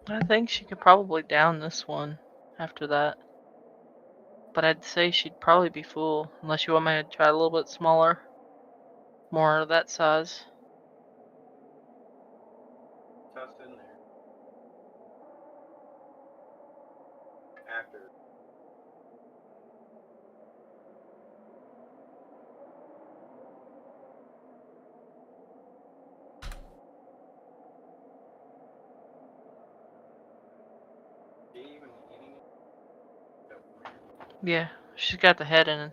I think she could probably down this one after that. But I'd say she'd probably be full, unless you want me to try a little bit smaller. More of that size. Toss in there. After. She even eating it? Yeah, she's got the head in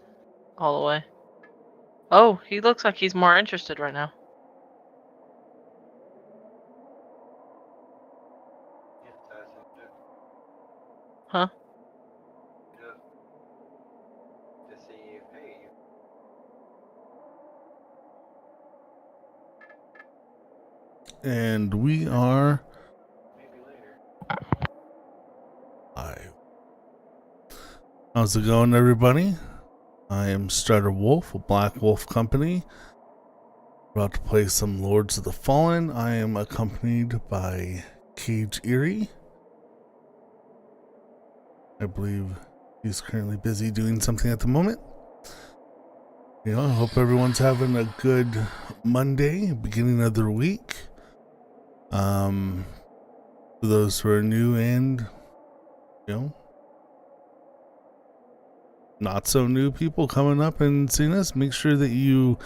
all the way. Oh, he looks like he's more interested right now. Yeah, toss in it. Huh? Just to see if, hey, And we are maybe later. live. How's it going, everybody? I am Strider Wolf of Black Wolf Company. About to play some Lords of the Fallen. I am accompanied by Cage Eerie. I believe he's currently busy doing something at the moment. You know, I hope everyone's having a good Monday, beginning of their week. For those who are new and, you know, not so new people coming up and seeing us, make sure that you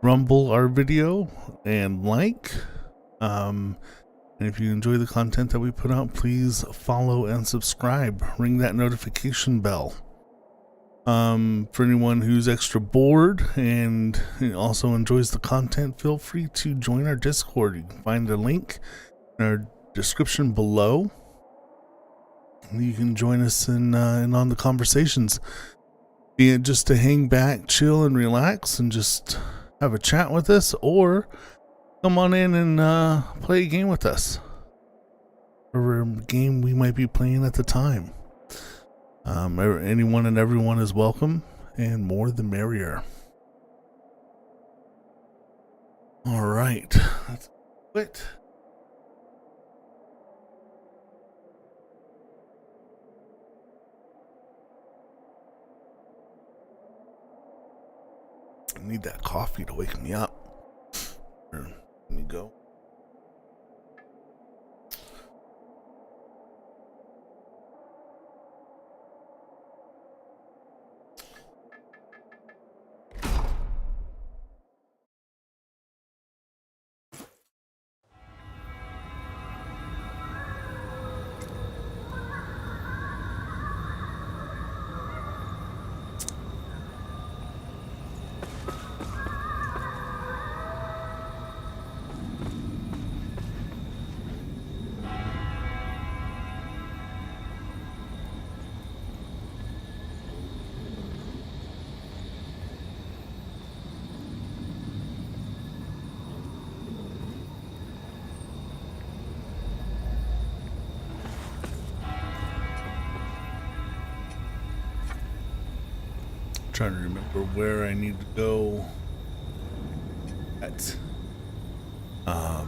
rumble our video and like. And if you enjoy the content that we put out, please follow and subscribe. Ring that notification bell. For anyone who's extra bored and also enjoys the content, feel free to join our Discord. You can find a link in our description below. You can join us in on the conversations. Be it just to hang back, chill, and relax, and just have a chat with us, or come on in and play a game with us. Or a game we might be playing at the time. Anyone and everyone is welcome, and more the merrier. All right, let's quit. I need that coffee to wake me up. Here, let me go. Trying to remember where I need to go at. I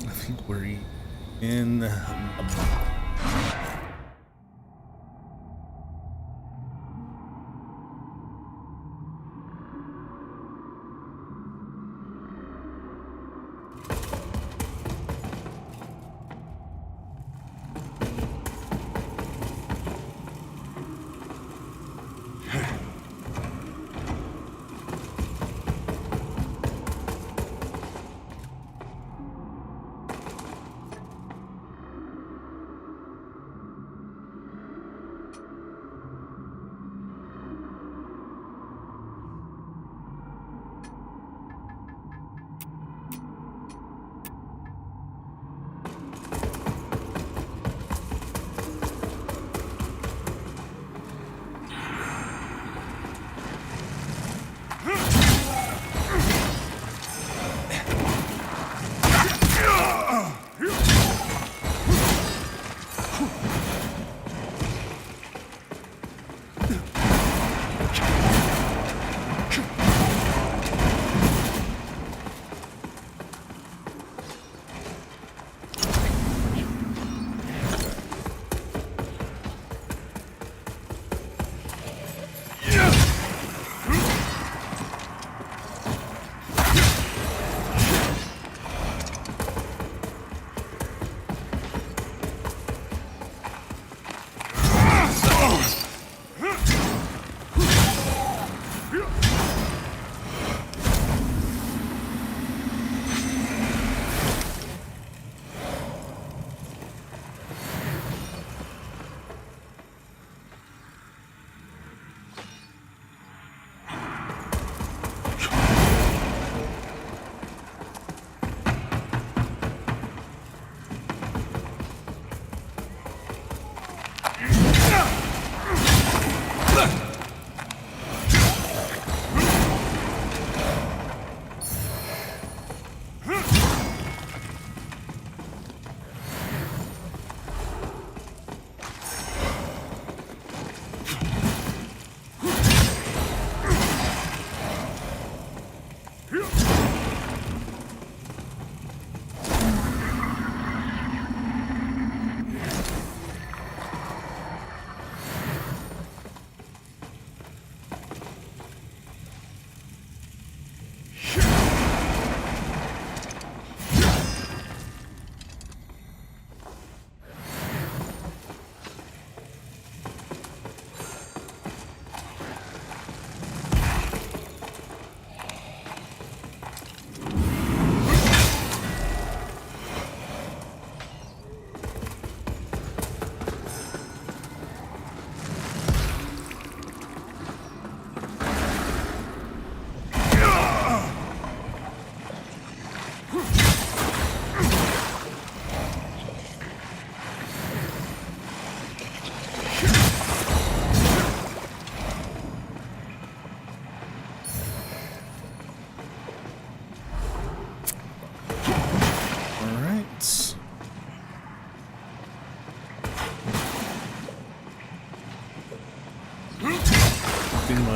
think we're in.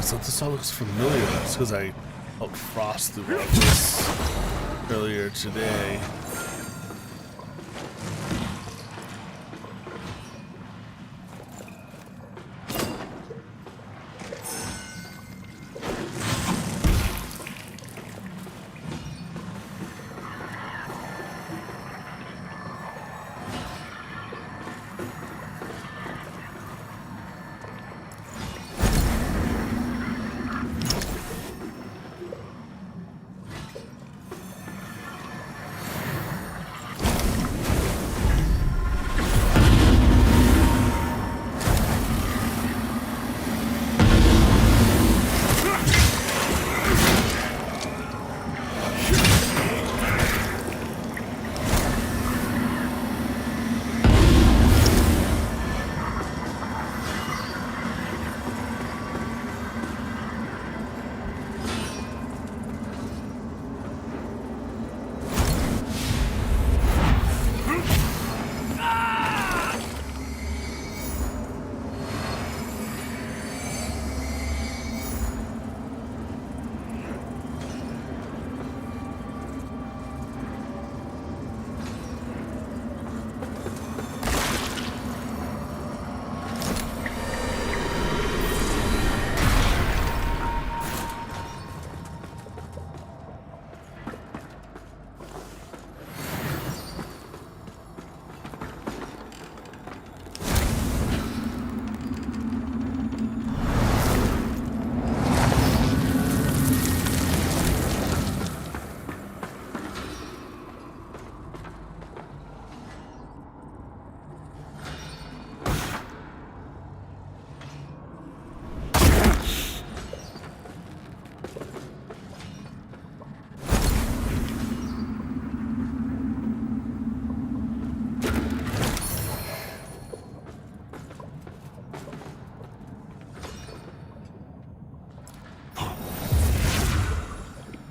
So this all looks familiar. That's because I helped Frost through all this earlier today.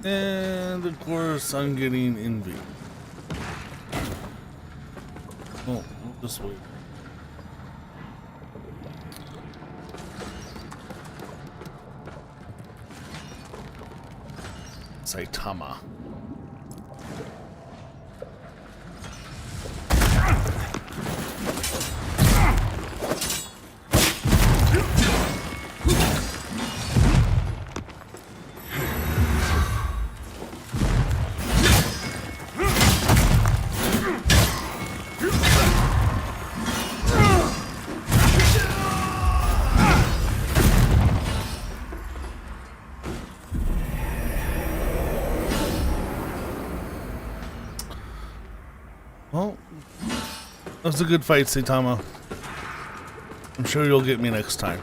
And of course, I'm getting envy. Oh, we'll just wait. Saitama. Well, that was a good fight, Saitama. I'm sure you'll get me next time.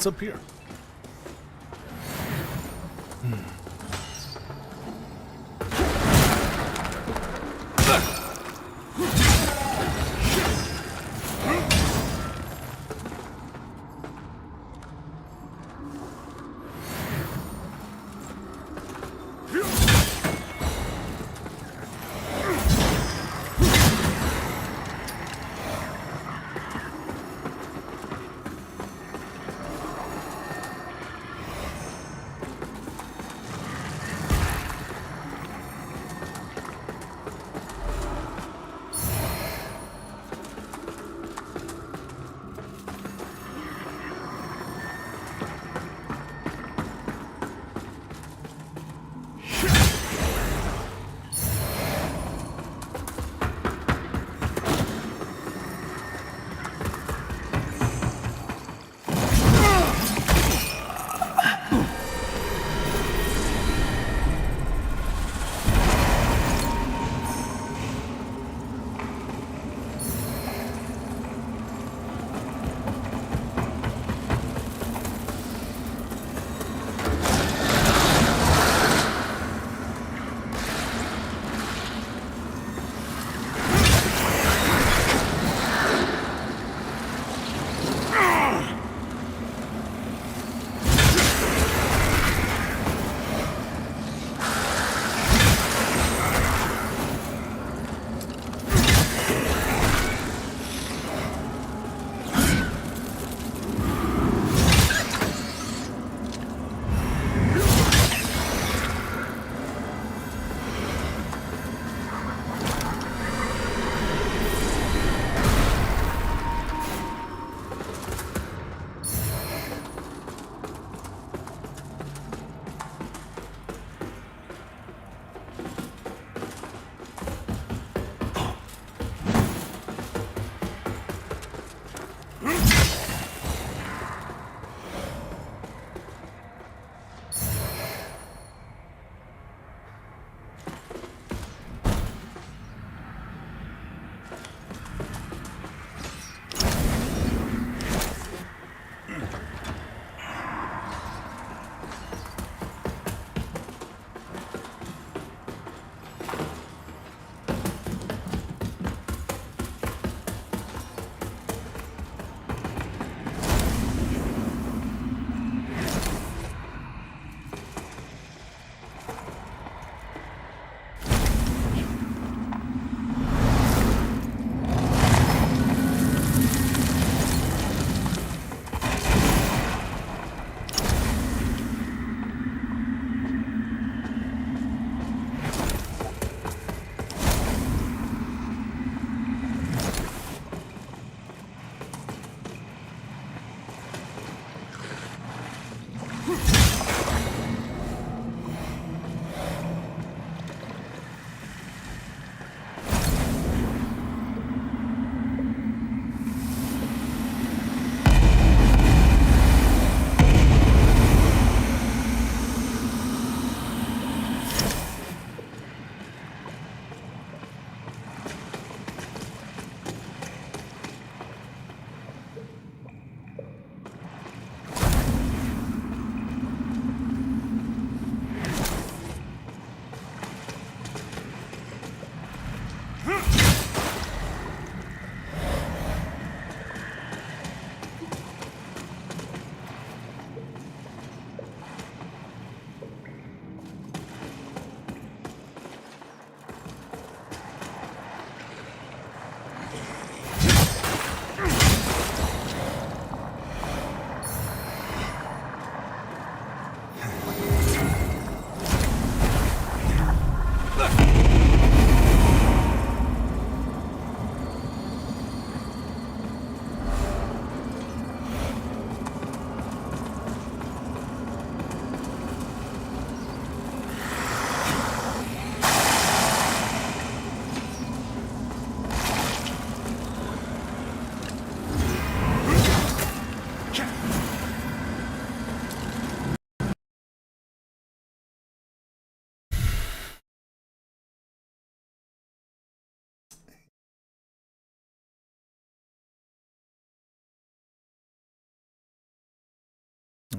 It's up here.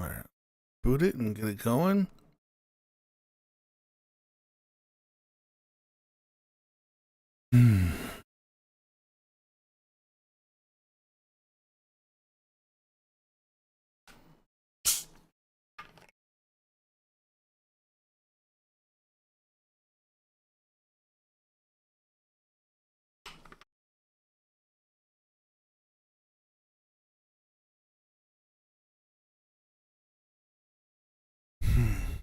Alright. Boot it and get it going. Hmm. Hmm.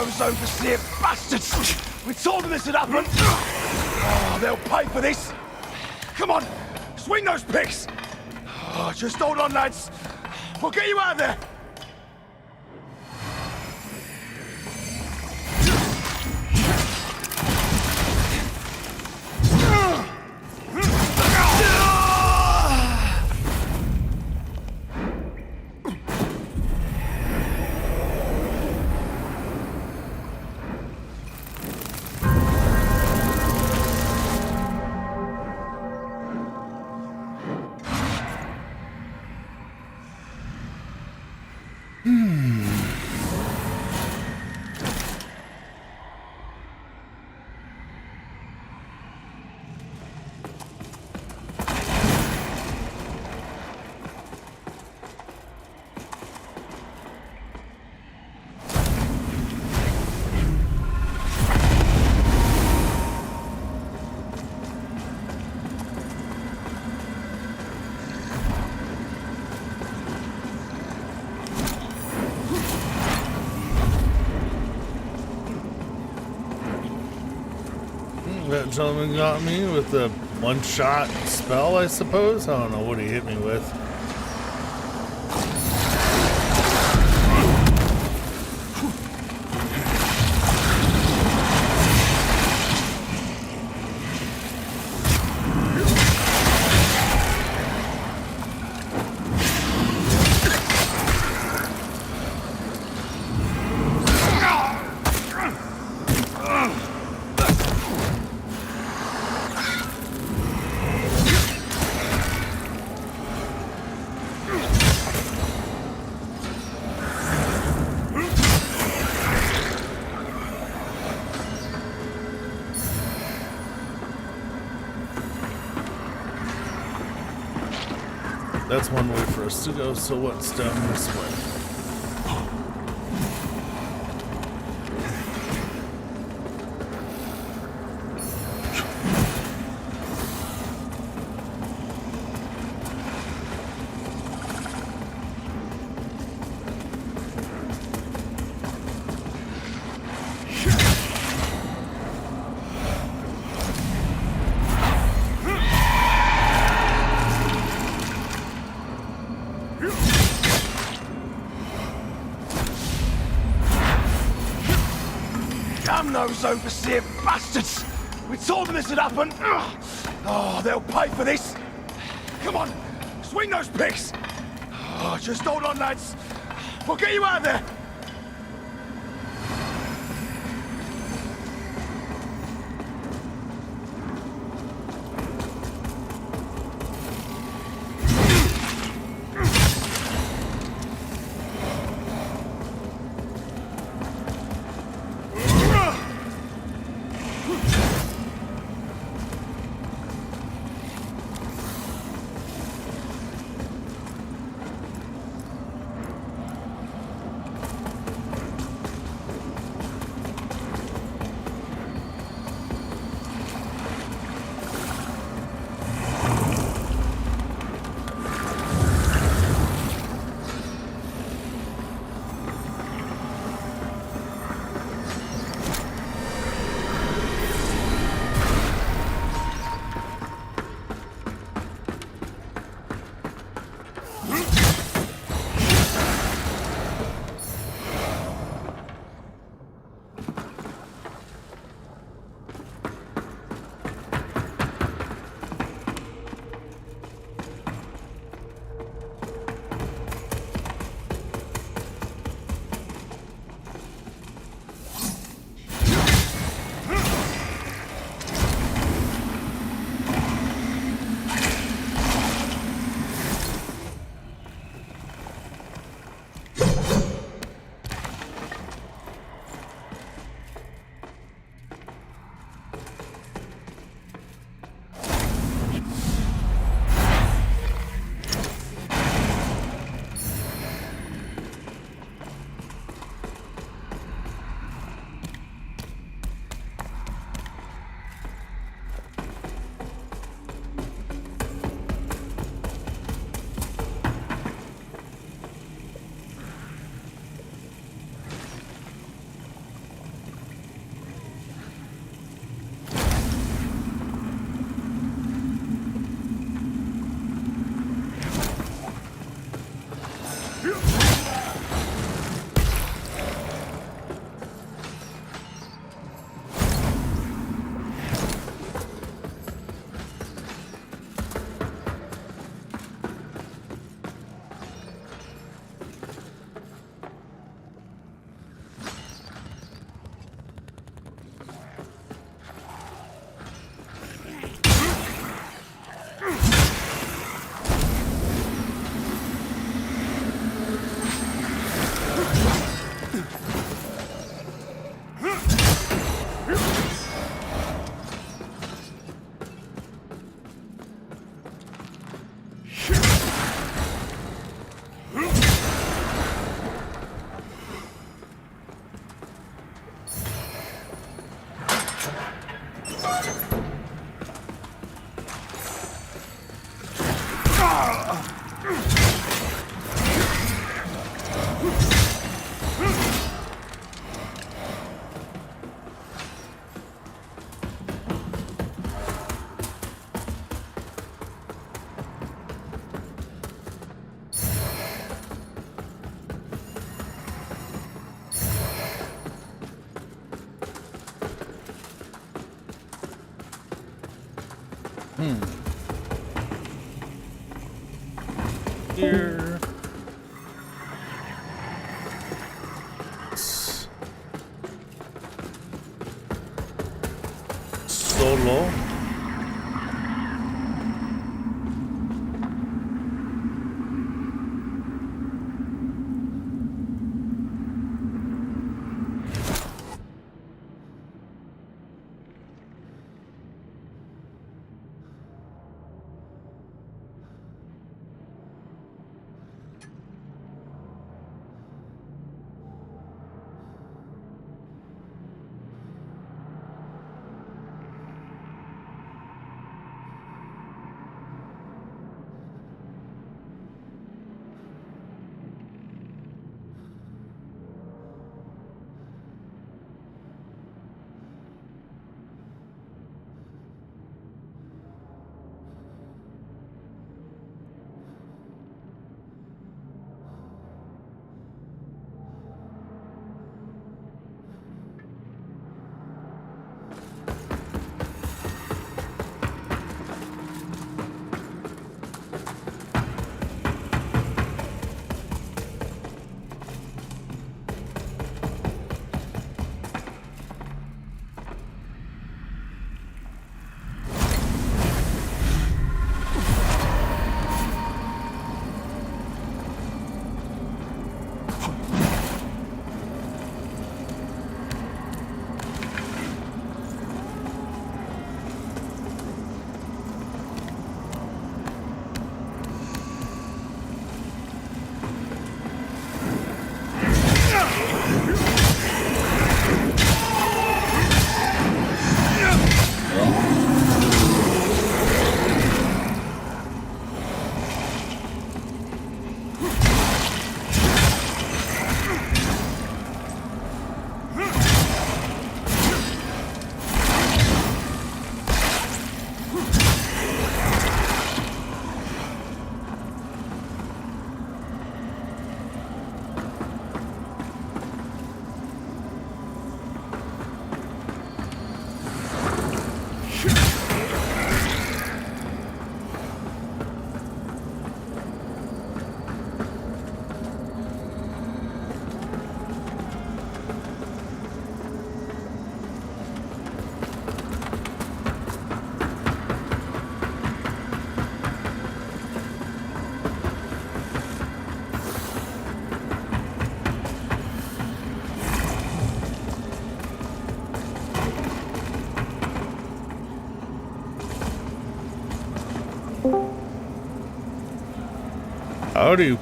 those overseer bastards! We told them this would happen! Oh, they'll pay for this! Come on! Swing those picks! Oh, just hold on, lads! We'll get you out of there! That gentleman got me with the one-shot spell, I suppose. I don't know what he hit me with. That's one way for us to go, so what's down this way? Damn those overseer bastards! We told them this would happen! Oh, they'll pay for this! Come on! Swing those picks! Oh, just hold on, lads! We'll get you out of there! Here. Solo. Howdy.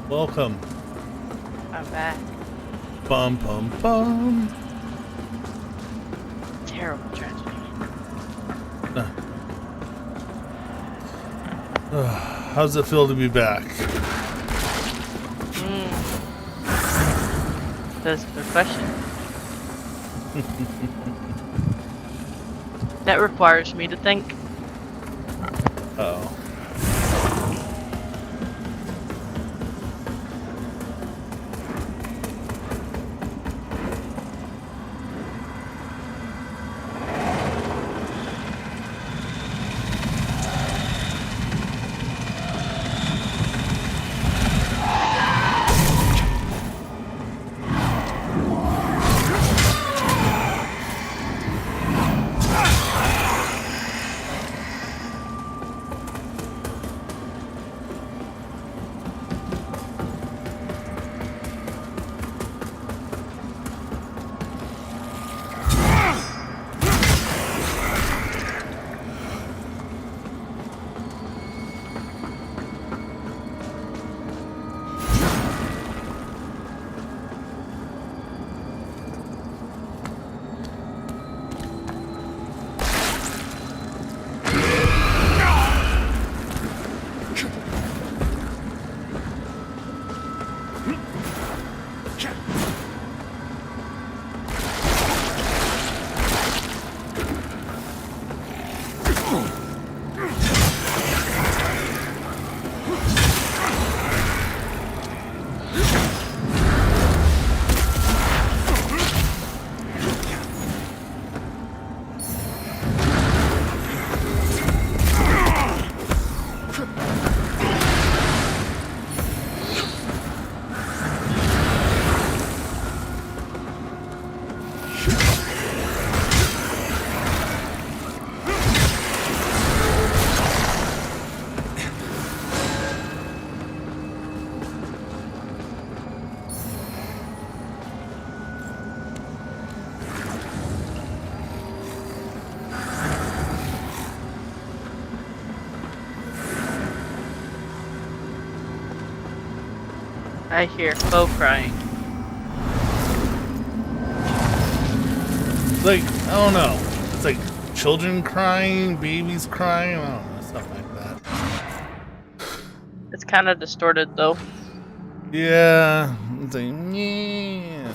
Welcome. I'm back. Bum, bum, bum. Terrible tragedy. How's it feel to be back? That's the question. That requires me to think. Oh. I hear Faux crying. Like, I don't know. It's like children crying, babies crying. I don't know, stuff like that. It's kind of distorted though. Yeah. It's like, yeah.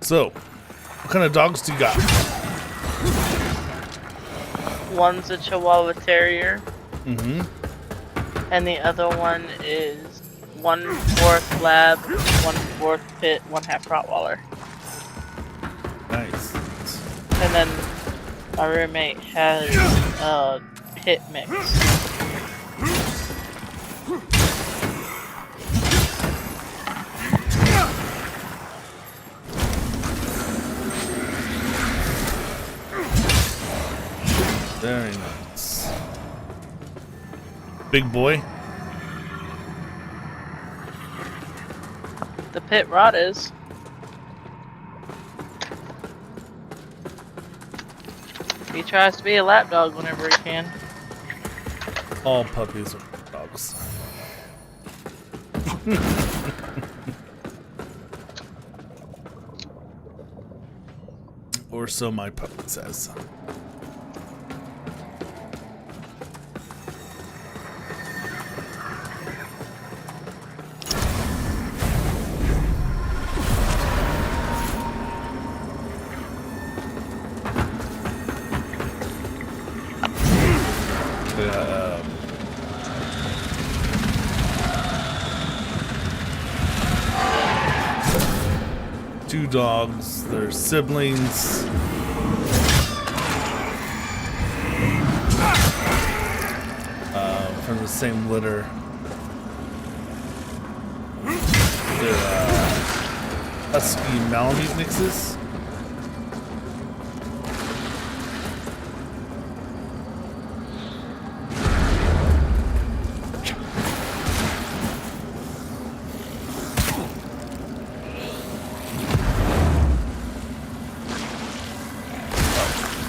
So, what kind of dogs do you got? One's a Chihuahua Terrier, Mm-hmm. and the other one is 1/4 Lab, 1/4 Pit, 1/2 Rottweiler. Nice. And then my roommate has a Pit mix. Very nice. Big boy. The Pit Rot is. He tries to be a lap dog whenever he can. All puppies are dogs. Or so my puppy says. Two dogs, they're siblings. From the same litter. They're husky Malamute mixes.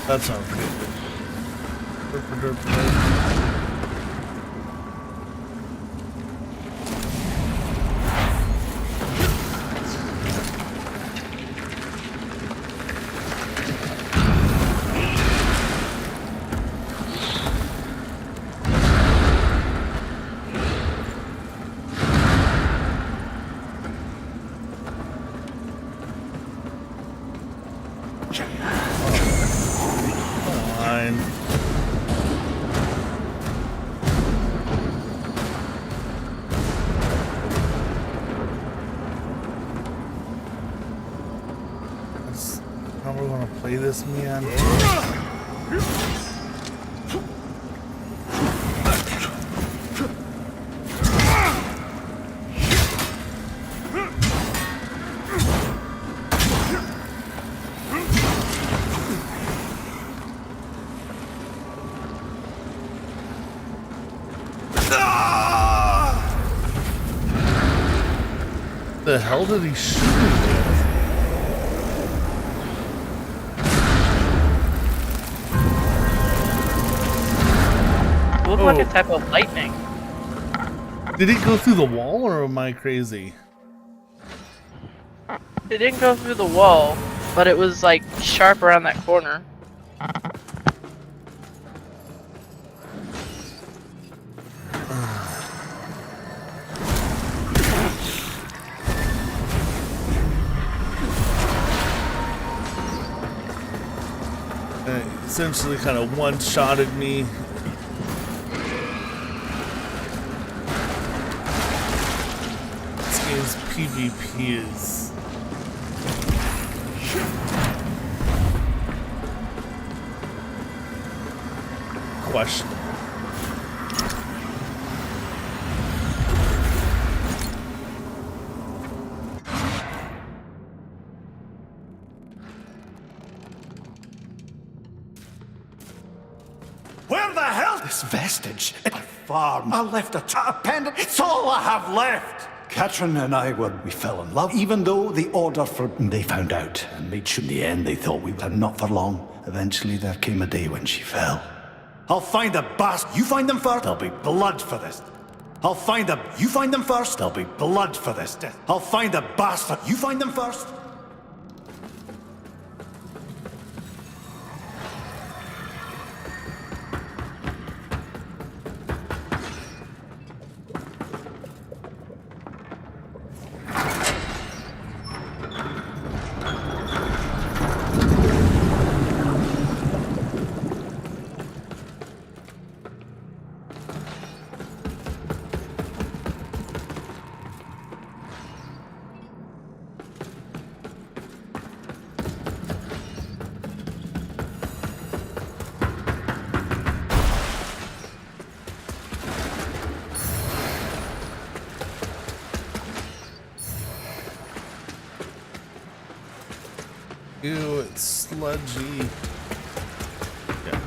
That sounds good. Derp, derp, derp. Fine. That's how we're gonna play this, man. The hell did he shoot me with? It looked like a type of lightning. Did he go through the wall or am I crazy? It didn't go through the wall, but it was like sharp around that corner. Essentially kind of one-shotted me. This game's PvP is questionable. Where the hell? This vestige. A farm. I left a pendant. It's all I have left. Katrin and we fell in love, even though the order for they found out and made sure in the end they thought we were not for long. Eventually there came a day when she fell. I'll find the bastard. You find them first, there'll be blood for this. I'll find them. You find them first, there'll be blood for this death. I'll find the bastard. You find them first. Ew, it's sludgy. Yeah.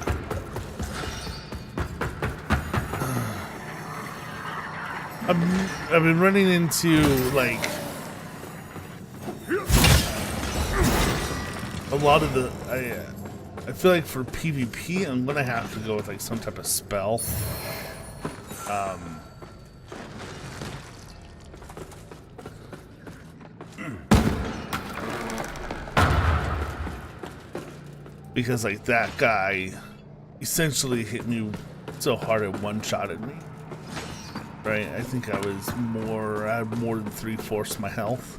I've been running into like a lot of the I feel like for PvP I'm gonna have to go with like some type of spell. Because like that guy essentially hit me so hard it one-shotted me. Right? I think I had more than 3/4 my health.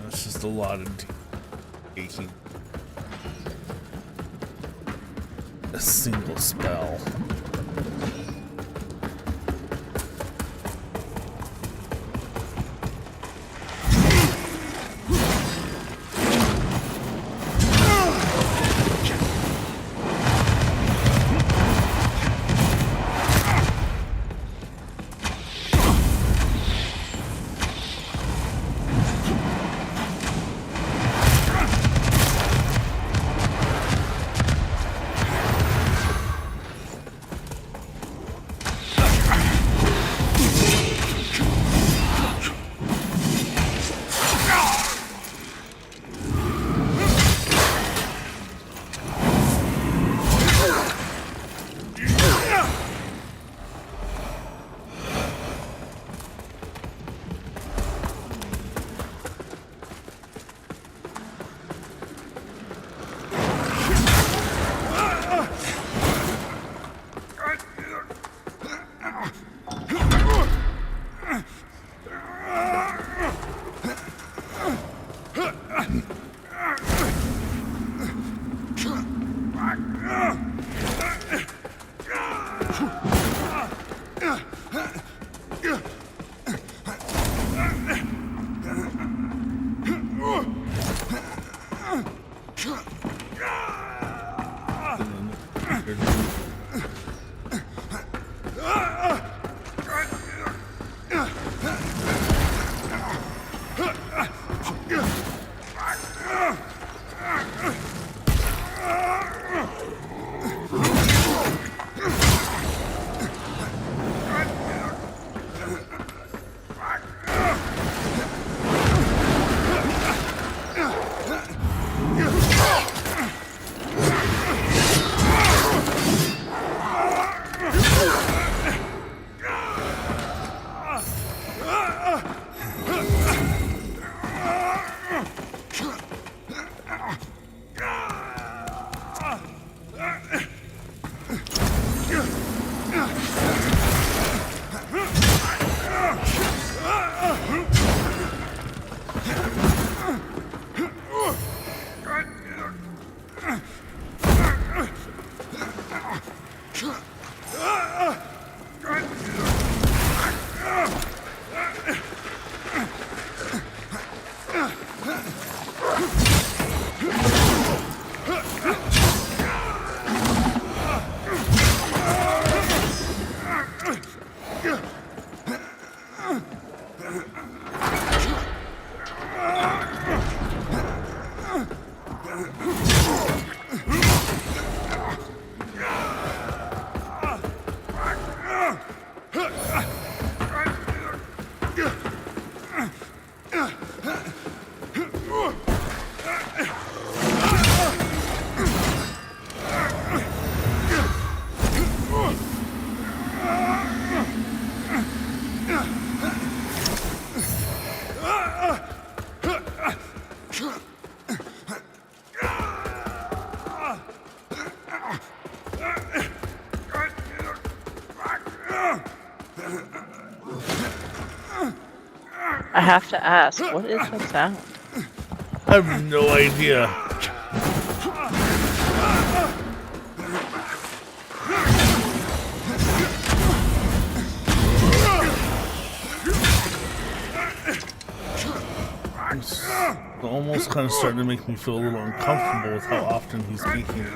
That's just a lot of taking a single spell. I have to ask, what is that sound? I have no idea. It's almost kind of starting to make me feel a little uncomfortable with how often he's speaking.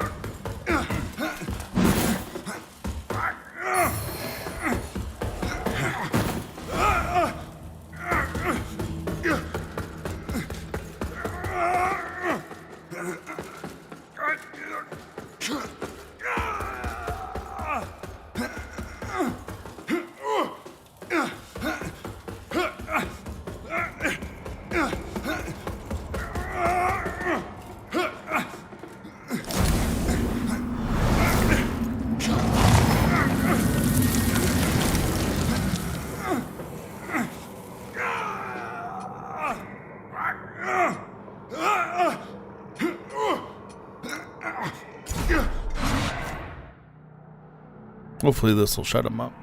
Hopefully this will shut him up.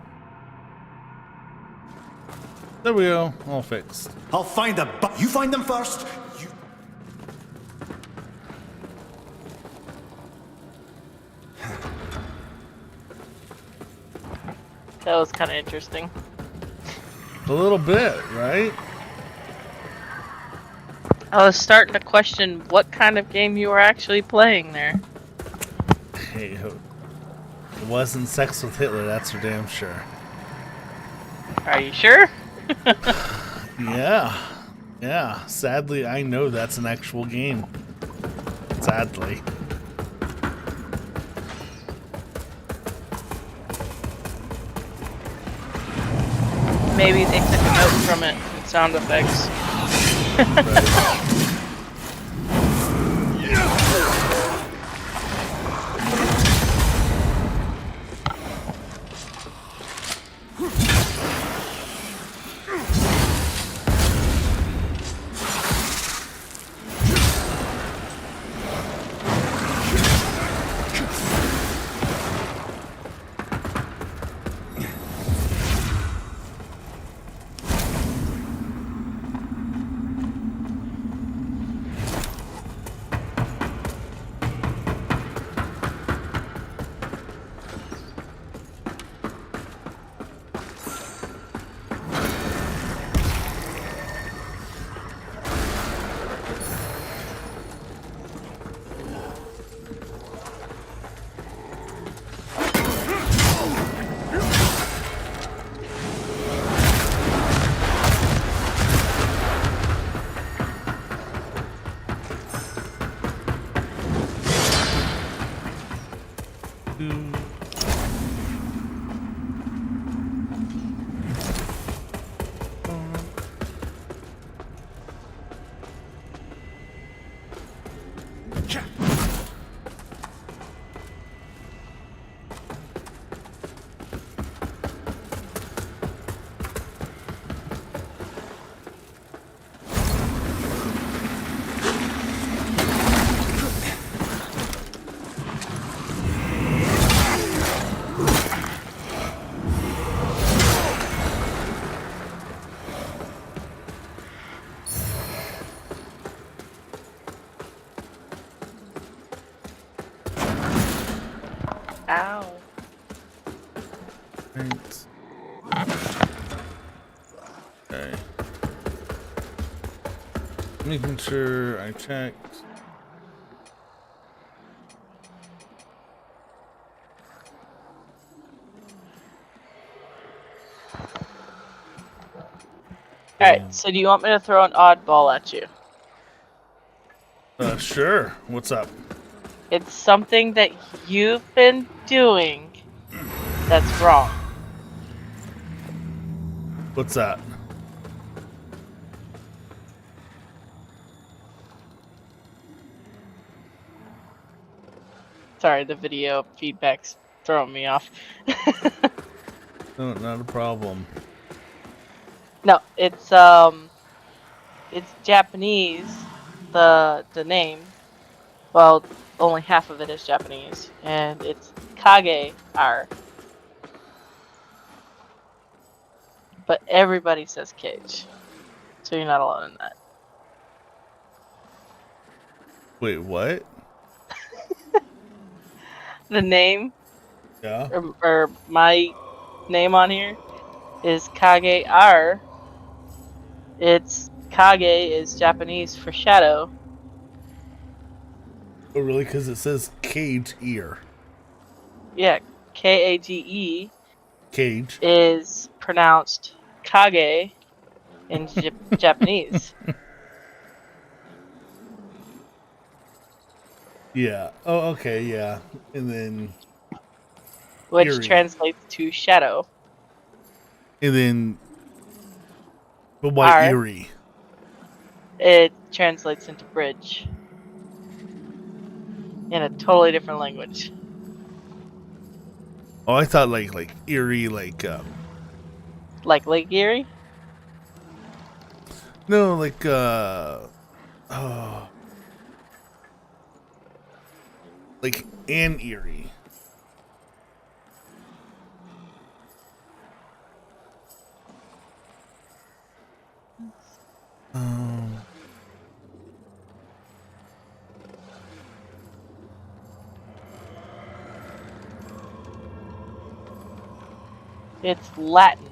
There we go, all fixed. I'll find you find them first. You... That was kind of interesting. A little bit, right? I was starting to question what kind of game you were actually playing there. Hey, it wasn't Sex with Hitler, that's for damn sure. Are you sure? Yeah. Sadly, I know that's an actual game. Sadly. Maybe they took a note from it in sound effects. Ow. Right. Okay. Making sure I checked. Alright, so do you want me to throw an oddball at you? Sure. What's up? It's something that you've been doing that's wrong. What's that? Sorry, the video feedback's throwing me off. No, not a problem. No, it's Japanese, the name. Well, only half of it is Japanese, and it's Kage-R. but everybody says cage. So you're not alone in that. Wait, what? The name, Yeah. or my name on here, is Kage R. It's Kage is Japanese for shadow. Oh, really? Because it says cage ear. Yeah, Kage Cage. is pronounced Kage in Japanese. Yeah. Oh, okay. Yeah. And then. Which Eerie. translates to shadow. And then. But why R. eerie? It translates into bridge. In a totally different language. Oh, I thought like eerie, like Like Lake Erie? no, like like an eerie. It's Latin.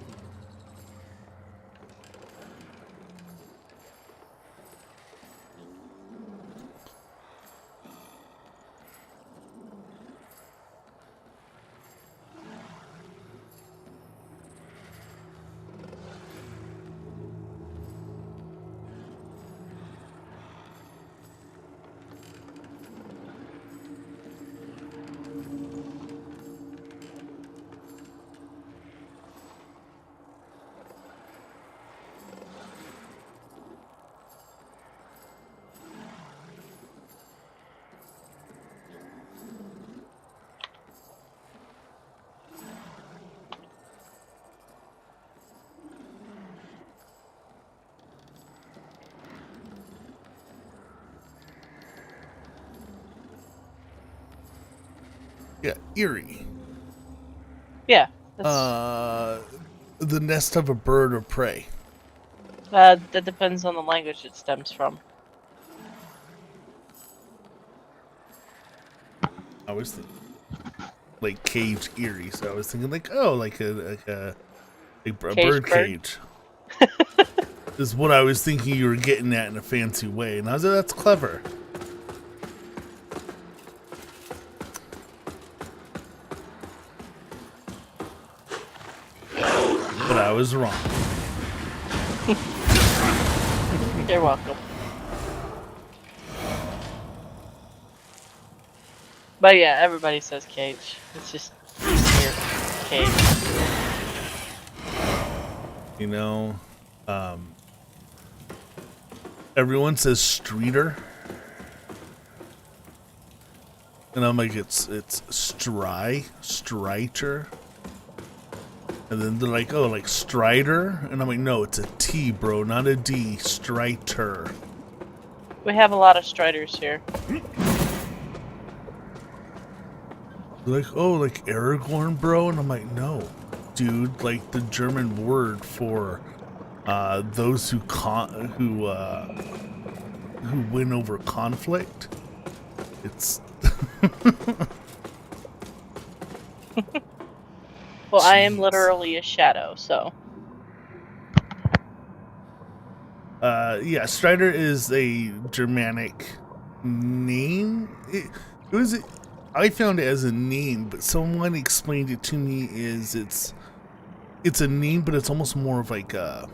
Yeah, eerie. Yeah. That's, The nest of a bird or prey. that depends on the language it stems from. I was thinking like cage eerie, so I was thinking like, oh, like a bird cage. Is what I was thinking you were getting at in a fancy way, and I was like, that's clever. But I was wrong. You're welcome. But yeah, everybody says cage. It's just easier. Cage. You know, everyone says streeter, and I'm like, it's strider, and then they're like, oh, like strider, and I'm like, no, it's a T, bro, not a D, strider. We have a lot of striders here. They're like, oh, like Aragorn, bro, and I'm like, no, dude, like the German word for those who win over conflict. It's Well, I am Jeez. literally a shadow, so. yeah, Strider is a Germanic name. I found it as a name, but someone explained it to me is it's a name, but it's almost more of like a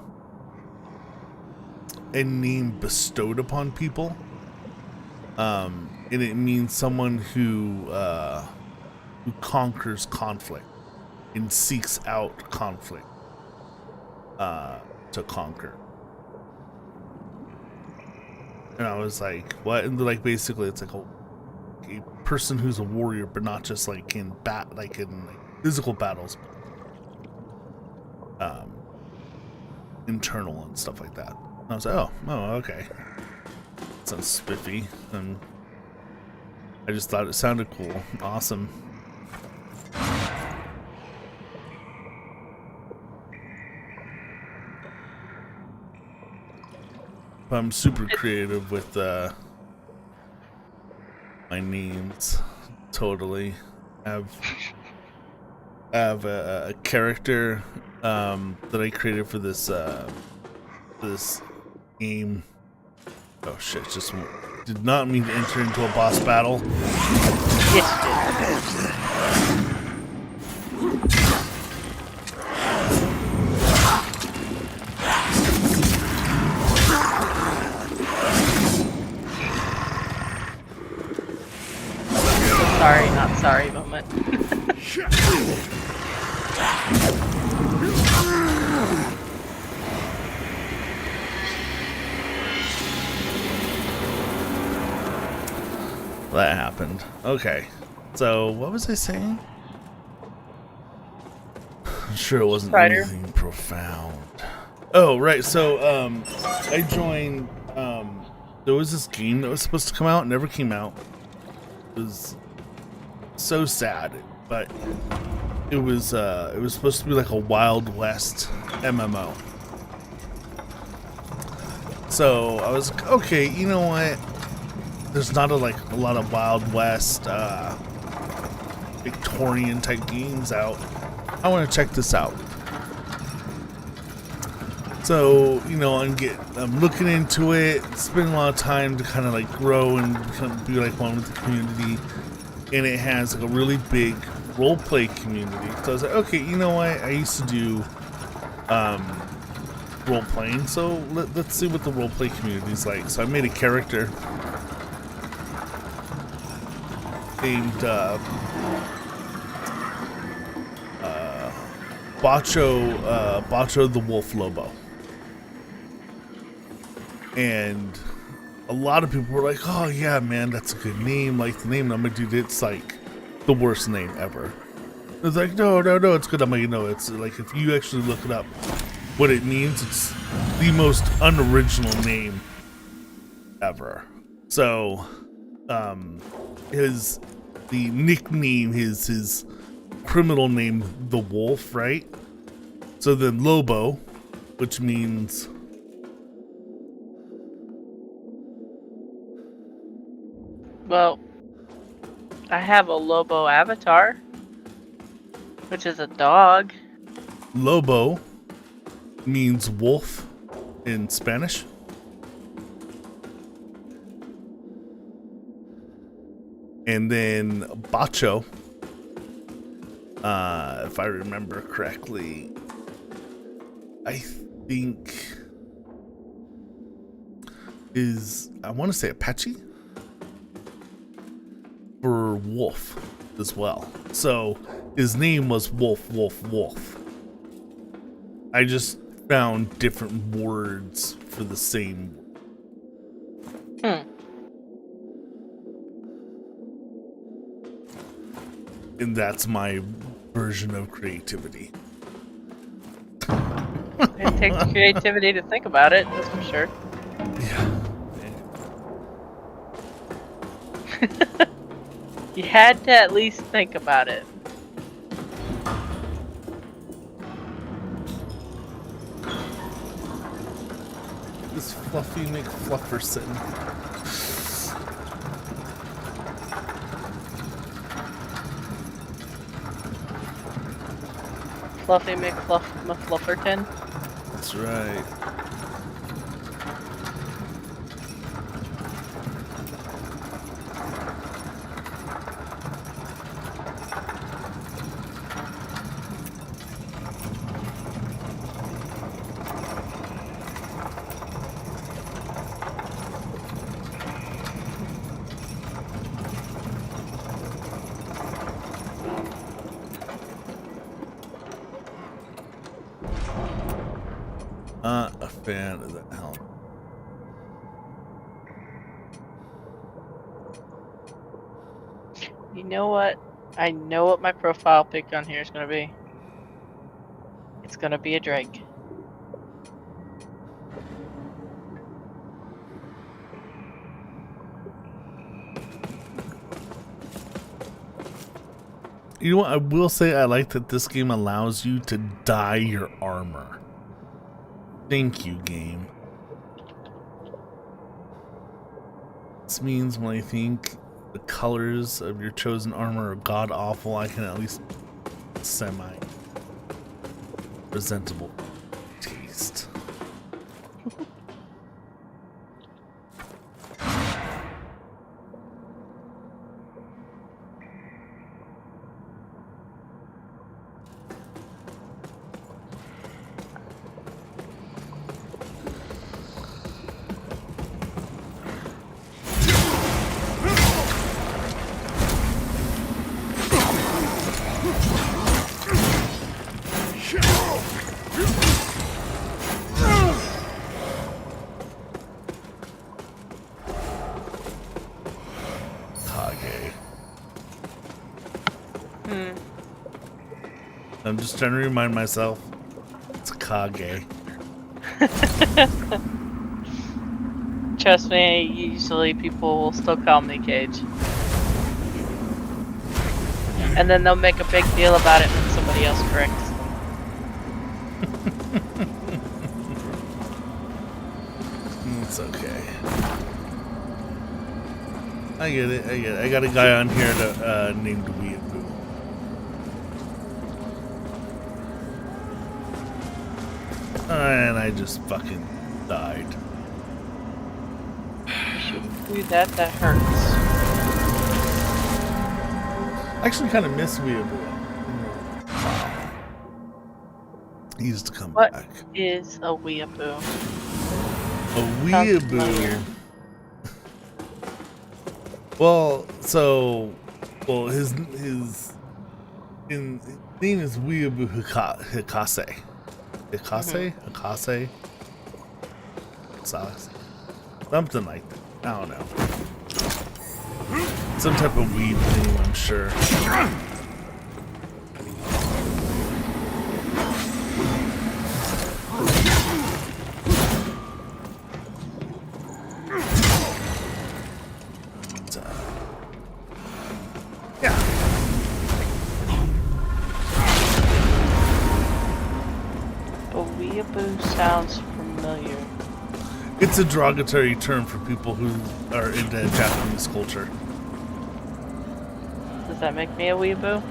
name bestowed upon people. And it means someone who conquers conflict and seeks out conflict to conquer. And I was like, what? And like basically it's like a person who's a warrior, but not just like in physical battles, but internal and stuff like that. And I was like, oh, okay. Sounds spiffy, and I just thought it sounded cool. Awesome. I'm super creative with my names. Totally. I have a character that I created for this game. Oh shit! Just did not mean to enter into a boss battle. Yes, sorry, not sorry moment. That happened. Okay. So, what was I saying? I'm sure it wasn't Strider. anything profound. Oh, right. So, I joined, there was this game that was supposed to come out, never came out. It was so sad, but it was supposed to be like a Wild West MMO. So, I was like, okay, you know what? There's not a lot of Wild West, Victorian type games out. I want to check this out. So, you know, I'm looking into it, spending a lot of time to kind of like grow and be like one with the community. And it has like a really big roleplay community. So I was like, okay, you know what? I used to do role playing, so let's see what the roleplay community is like. So I made a character named Bacho the Wolf Lobo. And a lot of people were like, oh yeah, man, that's a good name. Like the name I'm gonna do, it's like the worst name ever. It's like, no, it's good. I'm like, no, it's like, if you actually look it up, what it means, it's the most unoriginal name ever. So, the nickname, his criminal name, the Wolf, right? So then Lobo, which means Well, I have a Lobo avatar, which is a dog. Lobo means wolf in Spanish. And then Bacho, if I remember correctly, I think is, I want to say Apache for wolf as well. So his name was Wolf. I just found different words for the same. And that's my version of creativity. It takes creativity to think about it, that's for sure. Yeah. You had to at least think about it. This Fluffy McFlufferson. Fluffy McFlufferton. That's right. Not a fan of the helmet. You know what? I know what my profile pic on here is gonna be. It's gonna be a Drake. You know what? I will say I like that this game allows you to dye your armor. Thank you, game. This means when I think the colors of your chosen armor are god awful, I can at least semi presentable taste. I'm just trying to remind myself it's Kage. Trust me, usually people will still call me Cage. And then they'll make a big deal about it when somebody else corrects. It's okay. I get it. I got a guy on here that, named Weeaboo. And I just fucking died. You shouldn't do that, that hurts. I actually kind of miss Weeaboo. He used to come What back. is a weeaboo? A Weeaboo. Well, his name is Weeaboo Hikase. Hikase? Something like that. I don't know. Some type of weed name, I'm sure. Weeaboo sounds familiar. It's a derogatory term for people who are into Japanese culture. Does that make me a weeaboo?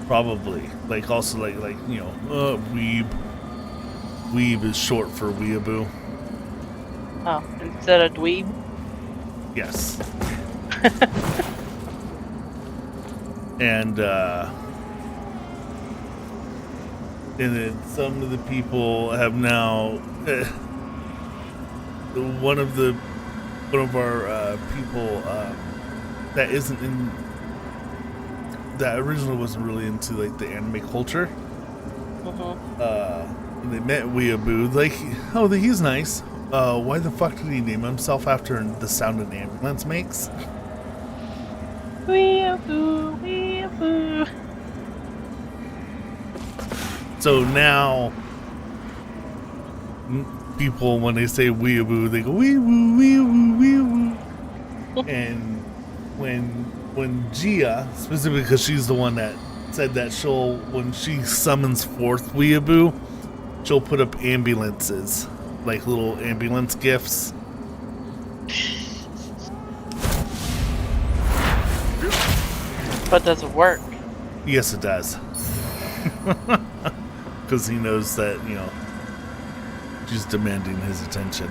Probably. Like also like you know, weeb. Weeb is short for weeaboo. Oh, instead of dweeb? Yes. And then some of the people have now one of our people that isn't in that originally wasn't really into like the anime culture. When they met Weeaboo, like, oh, he's nice. Why the fuck did he name himself after the sound an ambulance makes? Weeaboo, weeaboo. So now, people, when they say weeaboo, they go weeaboo, weeaboo, weeaboo. And when Gia, specifically because she's the one that said that when she summons forth weeaboo, she'll put up ambulances, like little ambulance gifts. But does it work? Yes, it does. Because he knows that, you know, she's demanding his attention.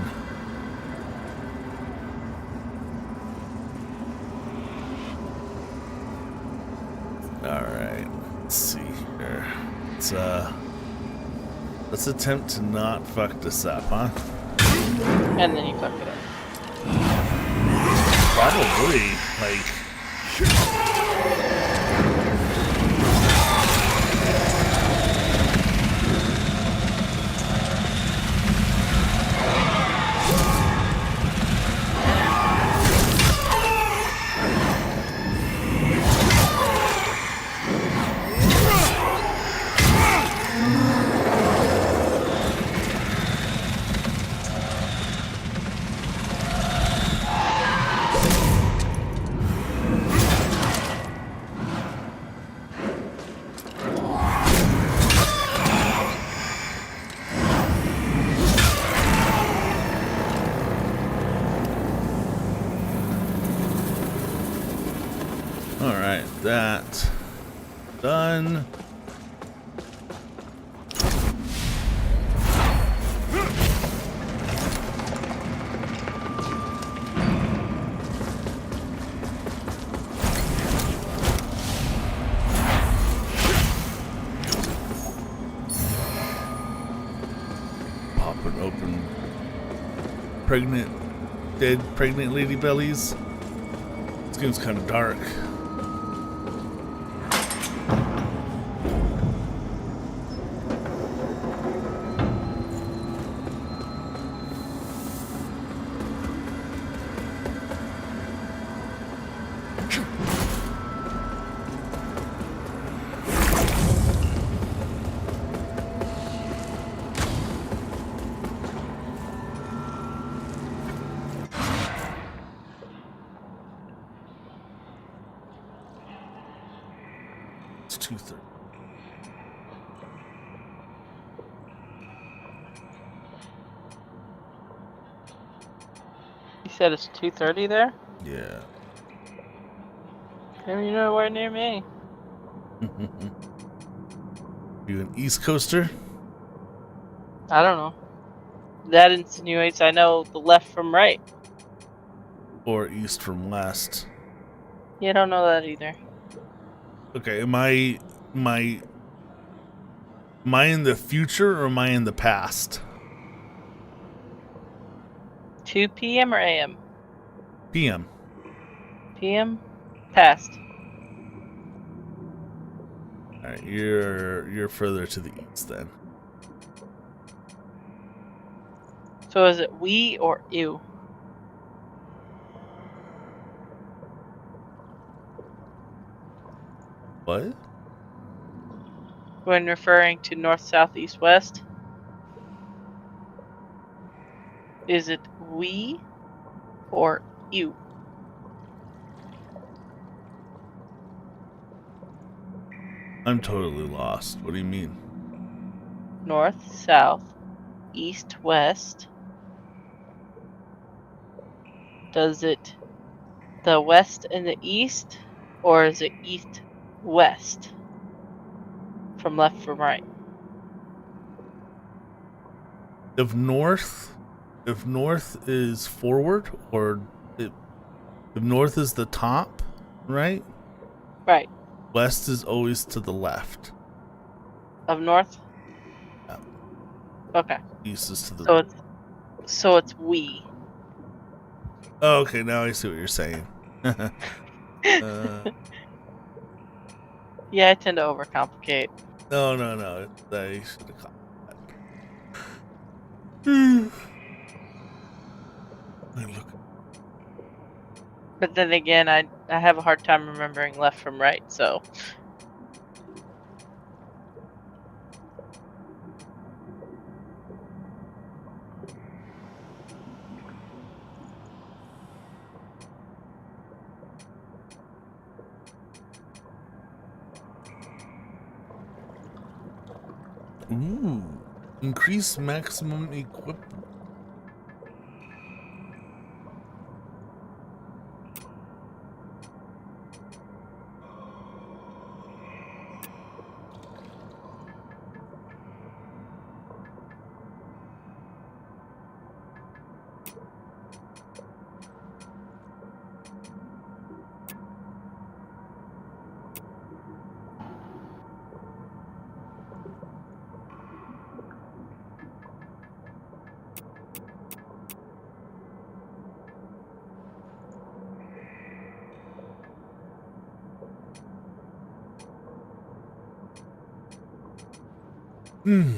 Alright, let's see here. Let's attempt to not fuck this up, huh? And then you fuck it up. Probably, like... that done. Popping open dead pregnant lady bellies. This game's kind of dark. It's 2:30. You said it's 2:30 there? Yeah. You're nowhere near me. You an East Coaster? I don't know. That insinuates I know the left from right. Or East from West? You don't know that either. Okay, am I in the future or am I in the past? 2 p.m. or a.m.? PM. p.m. Past. Alright, you're further to the east then. So is it we or ew? What? When referring to north, south, east, west? Is it we or you? I'm totally lost. What do you mean? North, south, east, west. Does it the west and the east, or is it east, west? From left from right. If north is forward, or if north is the top, right? Right. West is always to the left. Of north? Yeah. Okay. East is to the So it's we. Oh, okay, now I see what you're saying. Yeah, I tend to overcomplicate. No. I should have caught that. Look. But then again, I have a hard time remembering left from right, so. Ooh, increase maximum equipment. Hmm.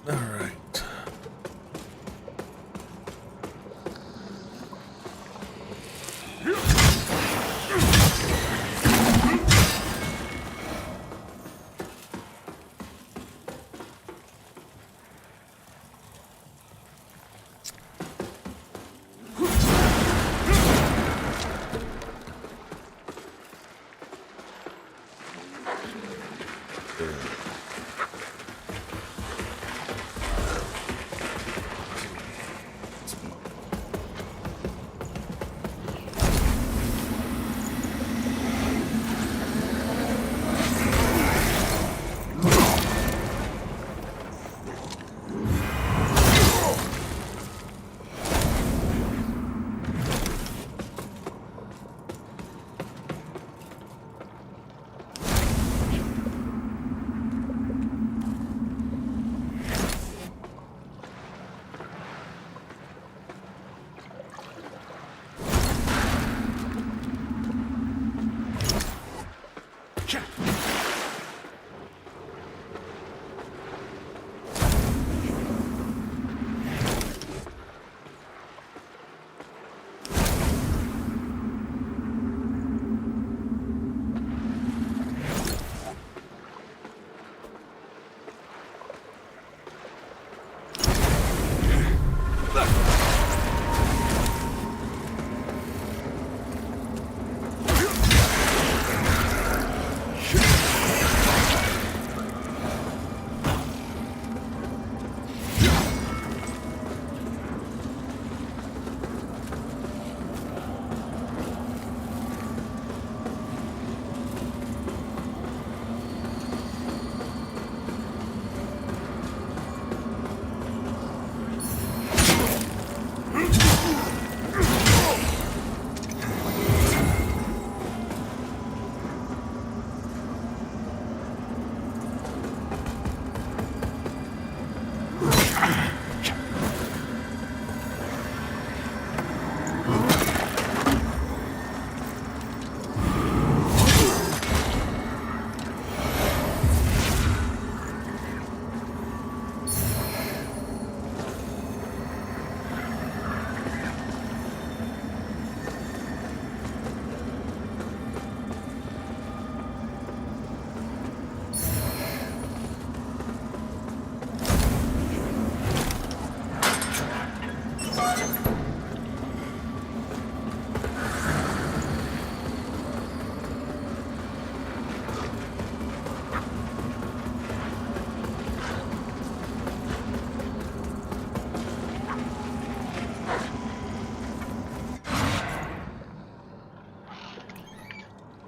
All right.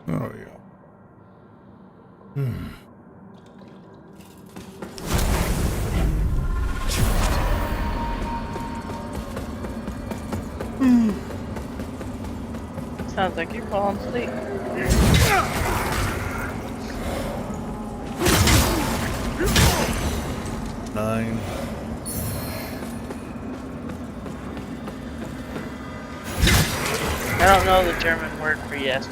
There we go. Hmm. Sounds like you're falling asleep. Nine. I don't know the German word for yes.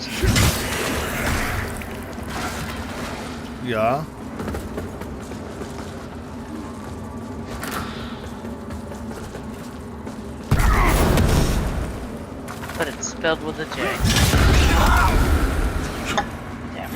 Yeah. But it's spelled with a J. Damn.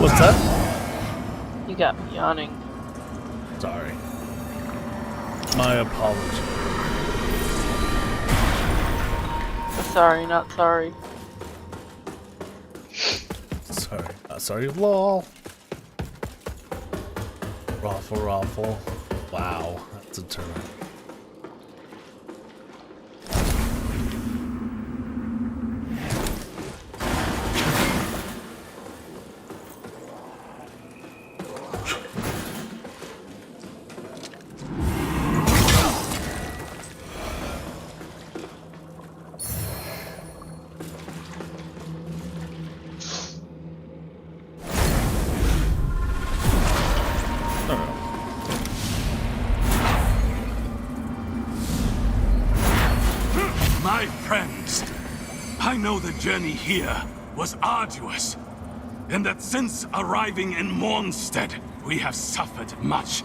What's that? You got me yawning. Sorry. My apologies. Sorry, not sorry. Sorry. Not sorry, lol. Raffle, raffle. Wow, that's a turn. My friends, I know the journey here was arduous, and that since arriving in Mornstead, we have suffered much.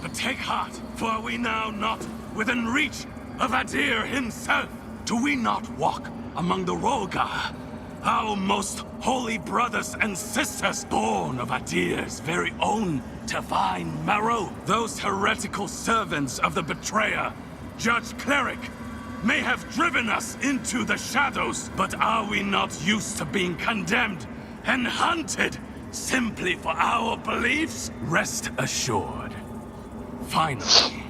But take heart, for are we now not within reach of Adir himself? Do we not walk among the Rogar, our most holy brothers and sisters, born of Adir's very own divine marrow? Those heretical servants of the betrayer, Judge Cleric, may have driven us into the shadows, but are we not used to being condemned and hunted simply for our beliefs? Rest assured. Finally,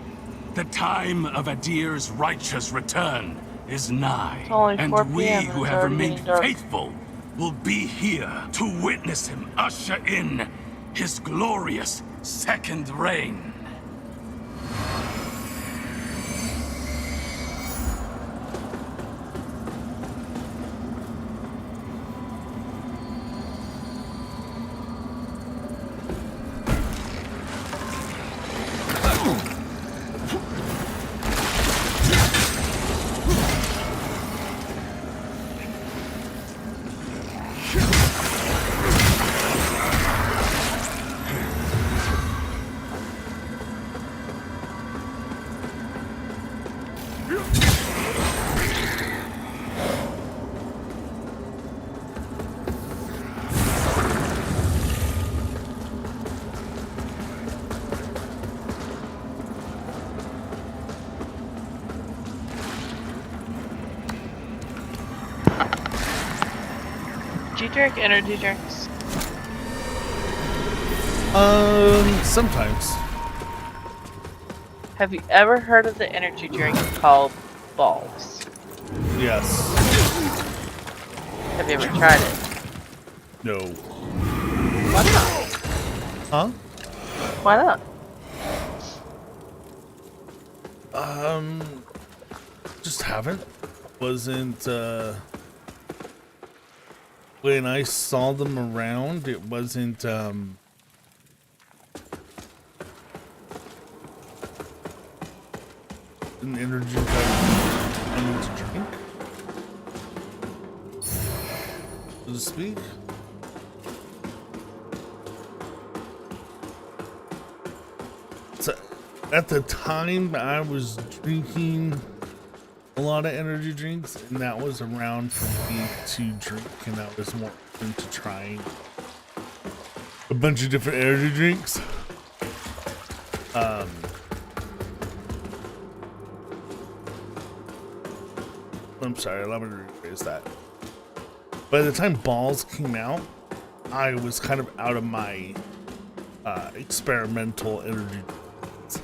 the time of Adir's righteous return is nigh, It's only and 4 we PM, who it's have already remained getting dark. faithful will be here to witness him usher in his glorious second reign. Do you drink energy drinks? Sometimes. Have you ever heard of the energy drink called Balls? Yes. Have you ever tried it? No. Why not? Huh? Why not? Just haven't. Wasn't, when I saw them around, it wasn't, an energy drink I need to drink, so to speak. So, at the time, I was drinking a lot of energy drinks, and that was around for me to drink, and I was more into trying a bunch of different energy drinks. I'm sorry, let me rephrase that. By the time Balls came out, I was kind of out of my experimental energy drinks.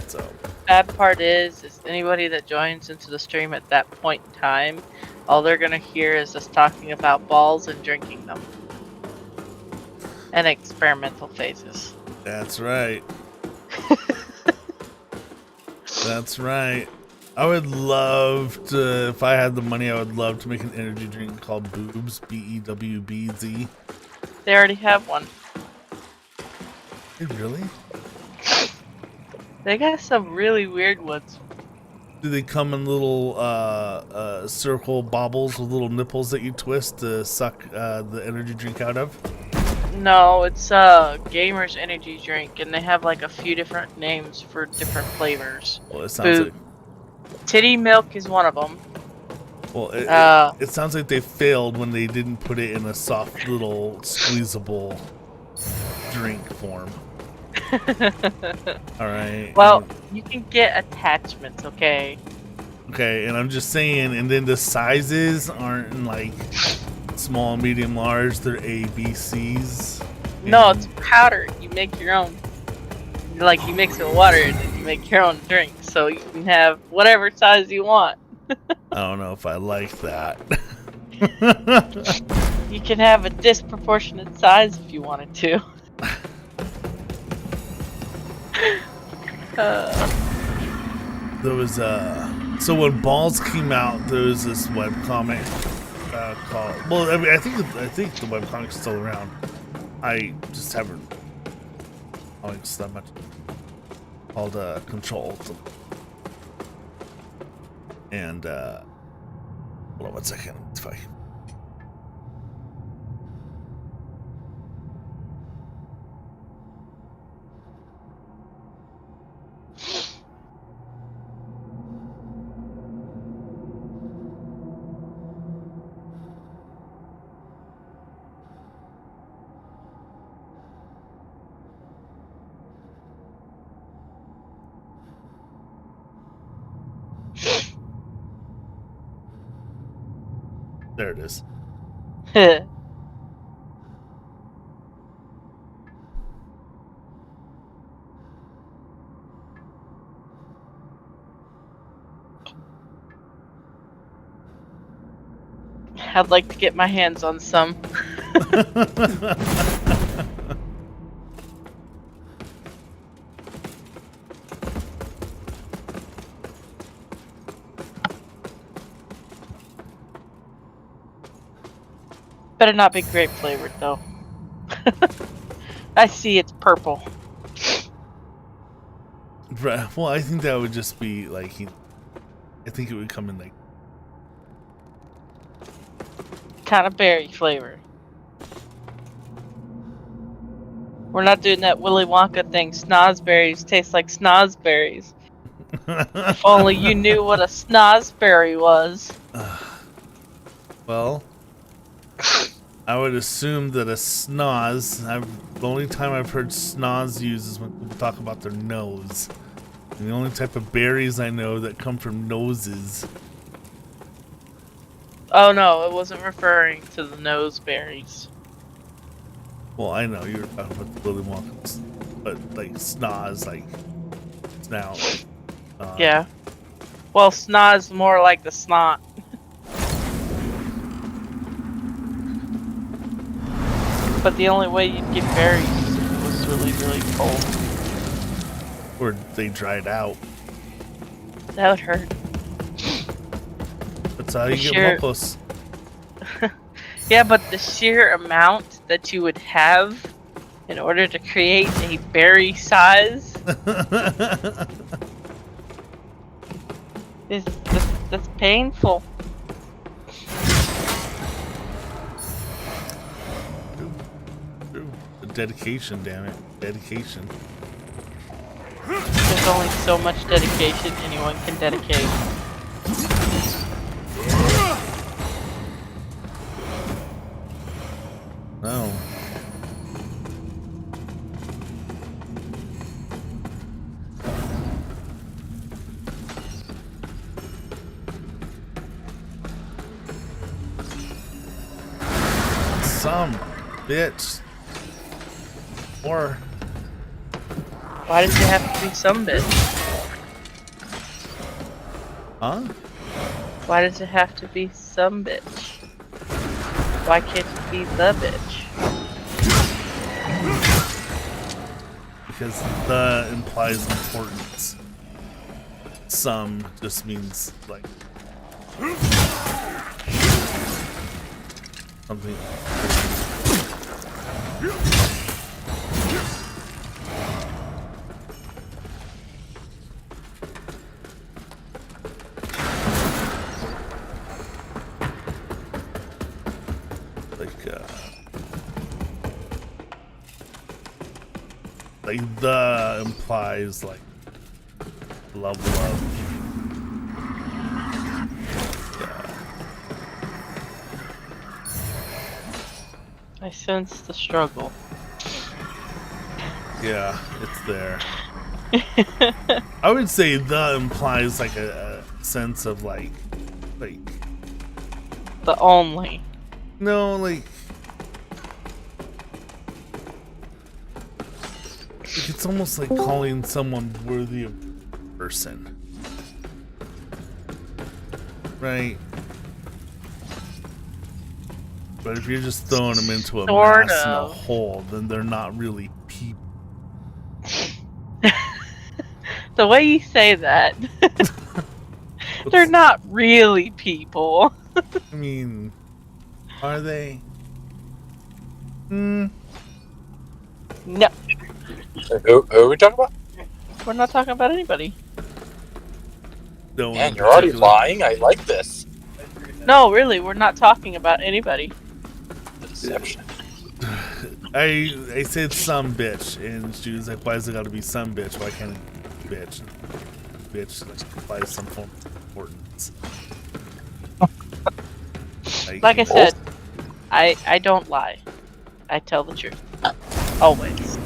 So Bad part is anybody that joins into the stream at that point in time, all they're gonna hear is us talking about balls and drinking them. And experimental phases. that's right. That's right. I would love to, if I had the money, I would love to make an energy drink called Boobs, BEWBZ. They already have one. Hey, really? They got some really weird ones. Do they come in little circle baubles with little nipples that you twist to suck the energy drink out of? No, it's a gamer's energy drink, and they have like a few different names for different flavors. Well, it sounds like, Titty milk is one of them. well, it sounds like they failed when they didn't put it in a soft little squeezable drink form. All right. Well, you can get attachments, okay? Okay, and I'm just saying, and then the sizes aren't in like small, medium, large. They're A, B, C's. No, it's powder. You make your own. Like, you mix it with water and then you make your own drink. So you can have whatever size you want. I don't know if I like that. You can have a disproportionate size if you wanted to. There was so when Balls came out, there was this webcomic called, well, I mean, I think the webcomic's still around. I just haven't liked that much. Called Control. And hold on 1 second. It's fine. There it is. I'd like to get my hands on some. Better not be grape flavored though. I see it's purple. Right. Well, I think that would just be like, I think it would come in like Kind of berry flavor. We're not doing that Willy Wonka thing. Snozberries taste like snozberries. If only you knew what a snozberry was. well, I would assume that a snoz. The only time I've heard snoz used is when people talk about their nose. And the only type of berries I know that come from noses. Oh no, it wasn't referring to the nose berries. Well, I know you were talking about the Willy Wonka, but like snoz, like snout. Yeah. Well, snot's more like the snot. But the only way you'd get berries is if it was really, really cold. Or they dried out. That would hurt. That's how you Sure. get mocos. Yeah, but the sheer amount that you would have in order to create a berry size is that's painful. Dedication, damn it. Dedication. There's only so much dedication anyone can dedicate. No. Some bitch. Or Why does it have to be some bitch? huh? Why does it have to be some bitch? Why can't it be the bitch? Because the implies importance. Some just means like something. Like the implies like love. I sense the struggle. Yeah, it's there. I would say the implies like a sense of like The only. no, like it's almost like calling someone worthy of person. Right? But if you're just throwing them into a Sort mass and a of. hole, then they're not really people. The way you say that, they're not really people. I mean, are they? Hmm. No, Who are we talking about? we're not talking about anybody. No one Man, in you're already particular. lying. I like this. No, really, we're not talking about anybody. Deception. I said some bitch, and she was like, "Why does it got to be some bitch? Why can't it be bitch?" Bitch like implies some form of importance. Like I said, I don't lie. I tell the truth. Always.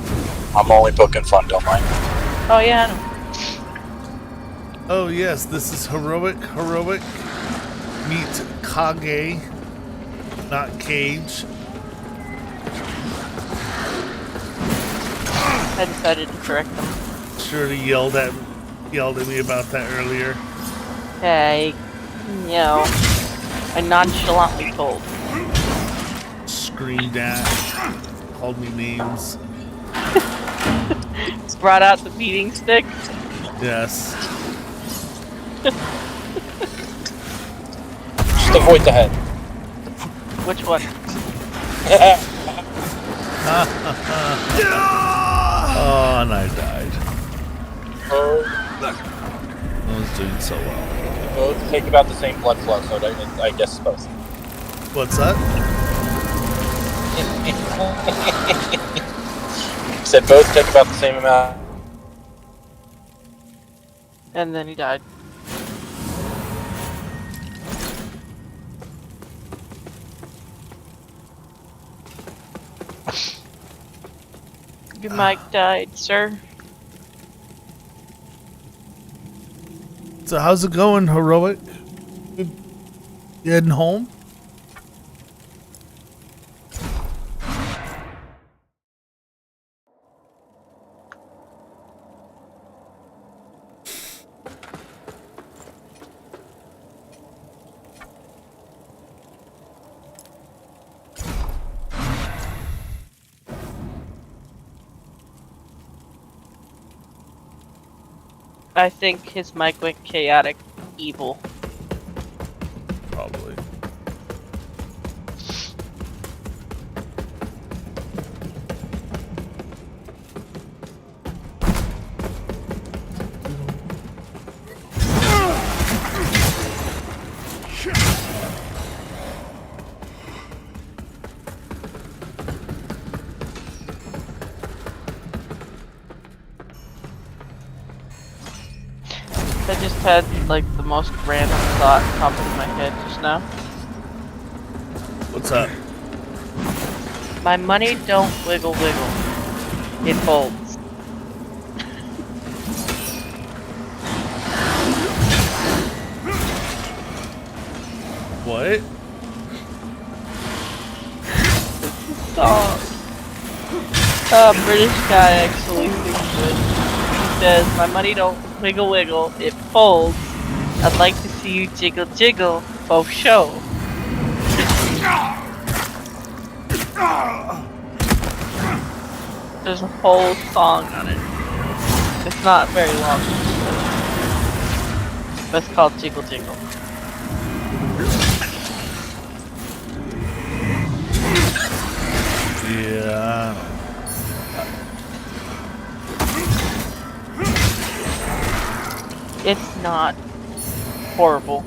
I'm only poking fun, don't mind. Oh yeah, I know. Oh yes, this is heroic. Meet Kage, not Cage. I decided to correct them. Shirley yelled at me about that earlier. Hey, you know, I nonchalantly told. Screamed at, called me names. Brought out the beating stick. Yes. Just avoid the head. Which one? Oh, and I died. Oh, I was doing so well. both take about the same blood flow, so I guess both. What's that? Said both take about the same amount. And then he died. Your mic died, sir. So how's it going, Heroic? You heading home? I think his mic went chaotic evil. Probably. I just had like the most random thought pop into my head just now. What's up? My money don't wiggle wiggle. It folds. What? Song. A British guy actually sings it. He says, "My money don't wiggle wiggle, it folds. I'd like to see you jiggle jiggle, both show." There's a whole song on it. It's not very long, but it's called Jiggle Jiggle. Yeah. It's not horrible.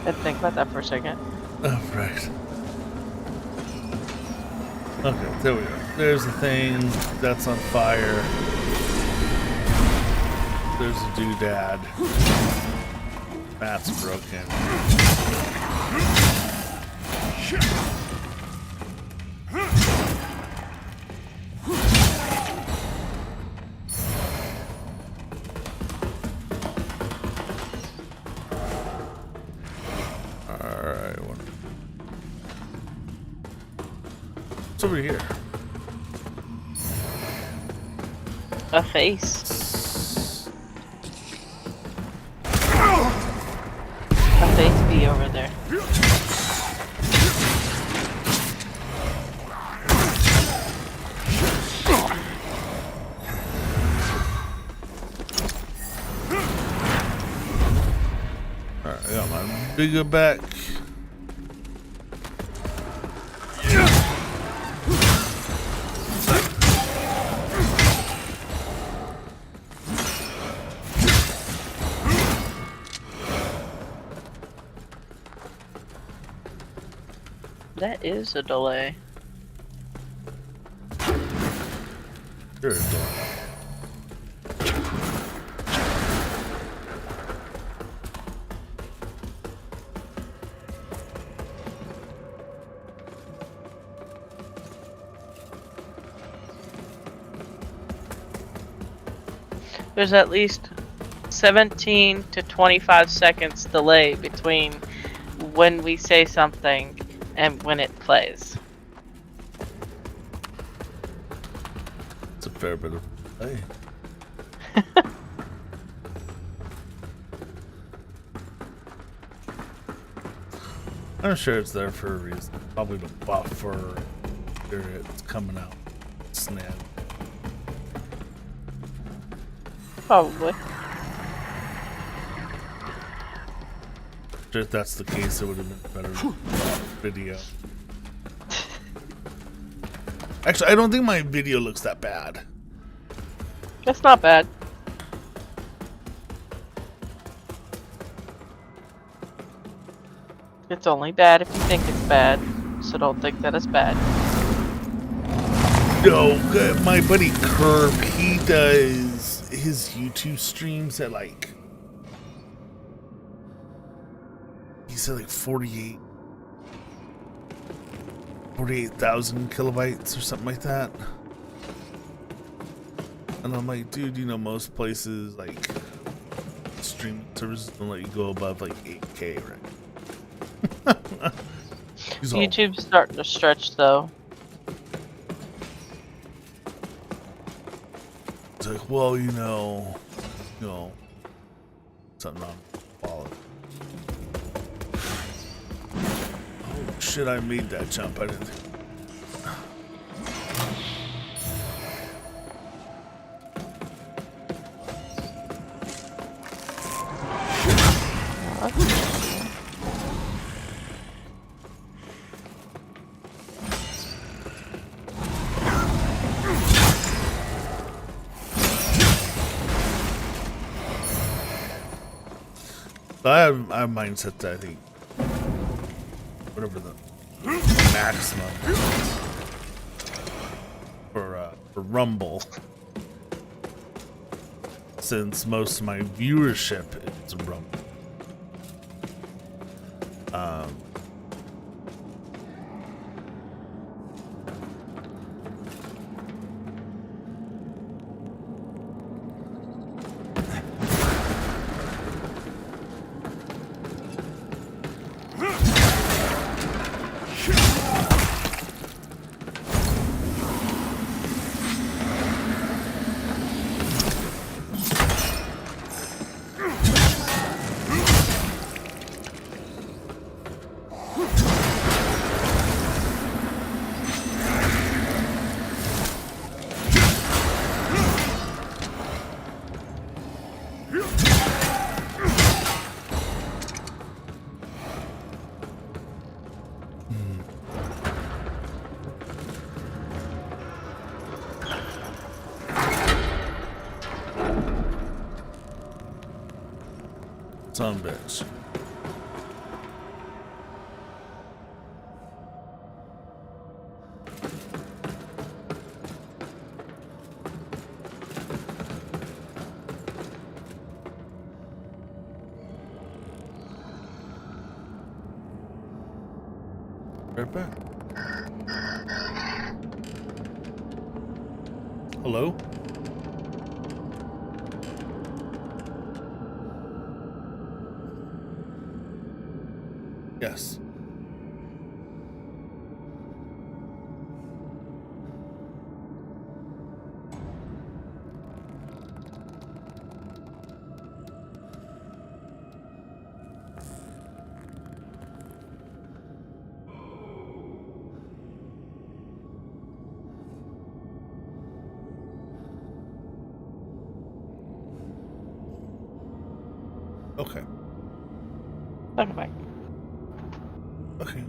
Let's think about that for a second. Oh, right. Okay, there we go. There's the thing that's on fire. There's a doodad. That's broken. Alright, what's over here? A face. A face be over there. Alright, I got my bigger back. That is a delay. Sure it does. There's at least 17 to 25 seconds delay between when we say something and when it plays. It's a fair bit of play. I'm sure it's there for a reason. Probably to buffer where it's coming out. Snap. Probably. If that's the case, it would have been a better video. Actually, I don't think my video looks that bad. That's not bad. It's only bad if you think it's bad, so don't think that it's bad. No, my buddy Curb, he does his YouTube streams at like, he said like 48. 48,000 kilobytes or something like that. And I'm like, dude, you know, most places like streaming services don't let you go above like 8K, right? He's all, YouTube's starting to stretch though. it's like, well, you know, something on quality. Oh shit! I made that jump. I didn't. I have mindset that I think whatever the maximum for Rumble, since most of my viewership is Rumble. Son of a bitch. Right back. Hello? Yes. Okay. Welcome back. Okay.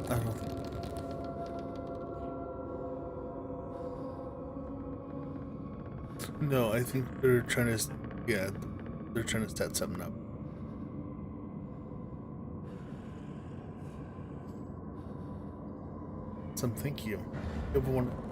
I don't. No, I think they're trying to. Yeah, they're trying to set something up. Thank you. You have a wonderful.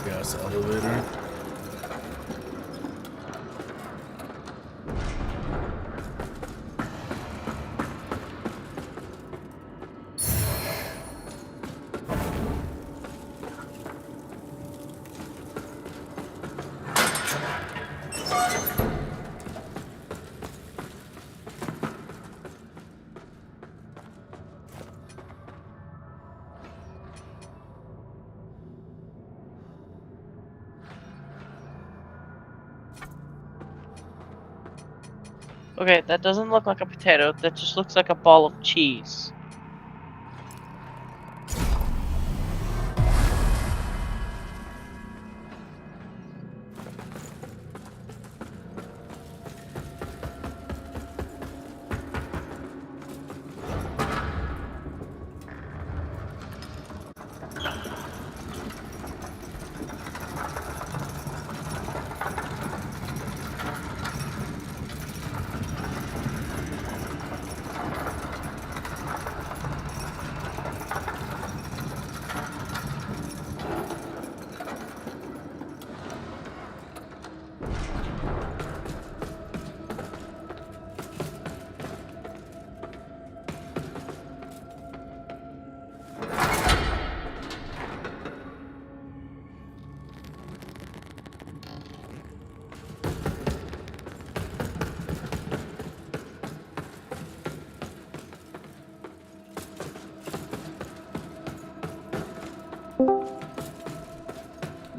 Gas elevator. Okay, that doesn't look like a potato. That just looks like a ball of cheese.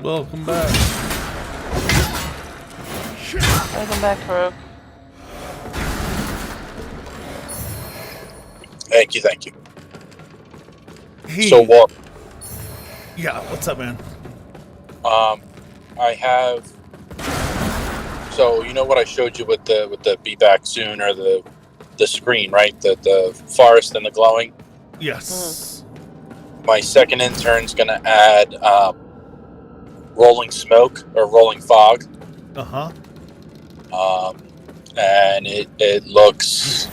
Welcome back. Welcome back, Farouk. Thank you. Hey. So what? Yeah, what's up, man? I have. So you know what I showed you with the be back soon or the screen, right? The forest and the glowing. Yes. My second intern's gonna add rolling smoke or rolling fog. Uh-huh. And it looks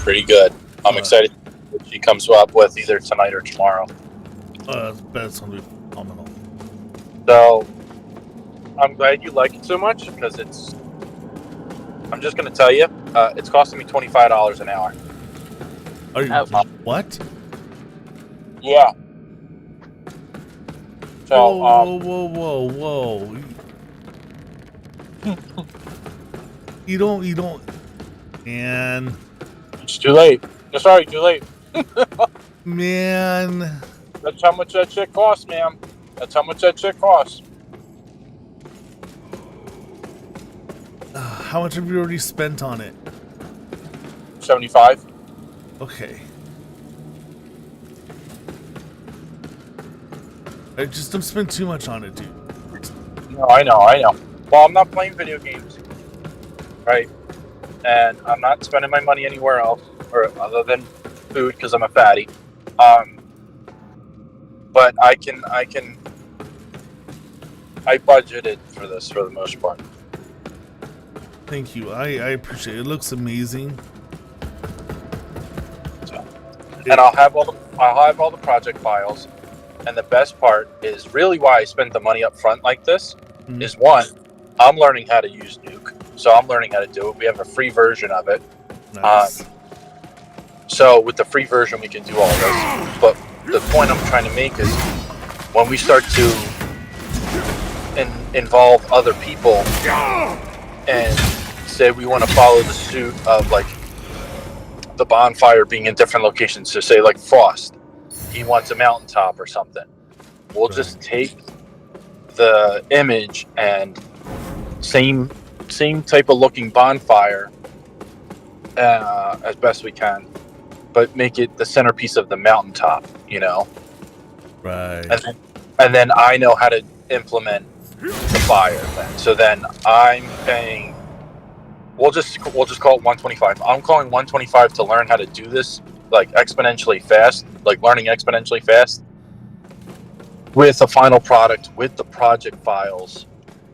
pretty good. I'm excited to see what she comes up with either tonight or tomorrow. I bet it's gonna be phenomenal. So I'm glad you like it so much because it's. I'm just gonna tell you, it's costing me $25 an hour. Are you? Oh. What? Yeah. So Whoa. You don't. Man. it's too late. Sorry, too late. Man. That's how much that shit costs, man. That's how much that shit costs. How much have you already spent on it? 75. Okay. I just don't spend too much on it, dude. No, I know. Well, I'm not playing video games, right? And I'm not spending my money anywhere else, or other than food, because I'm a fatty. But I budgeted for this for the most part. Thank you. I appreciate it. It looks amazing. So, and I'll have all the project files. And the best part is really why I spent the money up front like this is one, I'm learning how to use Nuke. So I'm learning how to do it. We have a free version of it. Nice. So with the free version, we can do all this. But the point I'm trying to make is when we start to involve other people and say we want to follow the suit of like the bonfire being in different locations. So say like Frost, he wants a mountaintop or something. We'll just take the image and same type of looking bonfire as best we can, but make it the centerpiece of the mountaintop, you know? Right. And then I know how to implement the fire then. So then I'm paying, we'll just call it 125. I'm calling 125 to learn how to do this like exponentially fast, like learning exponentially fast with a final product, with the project files.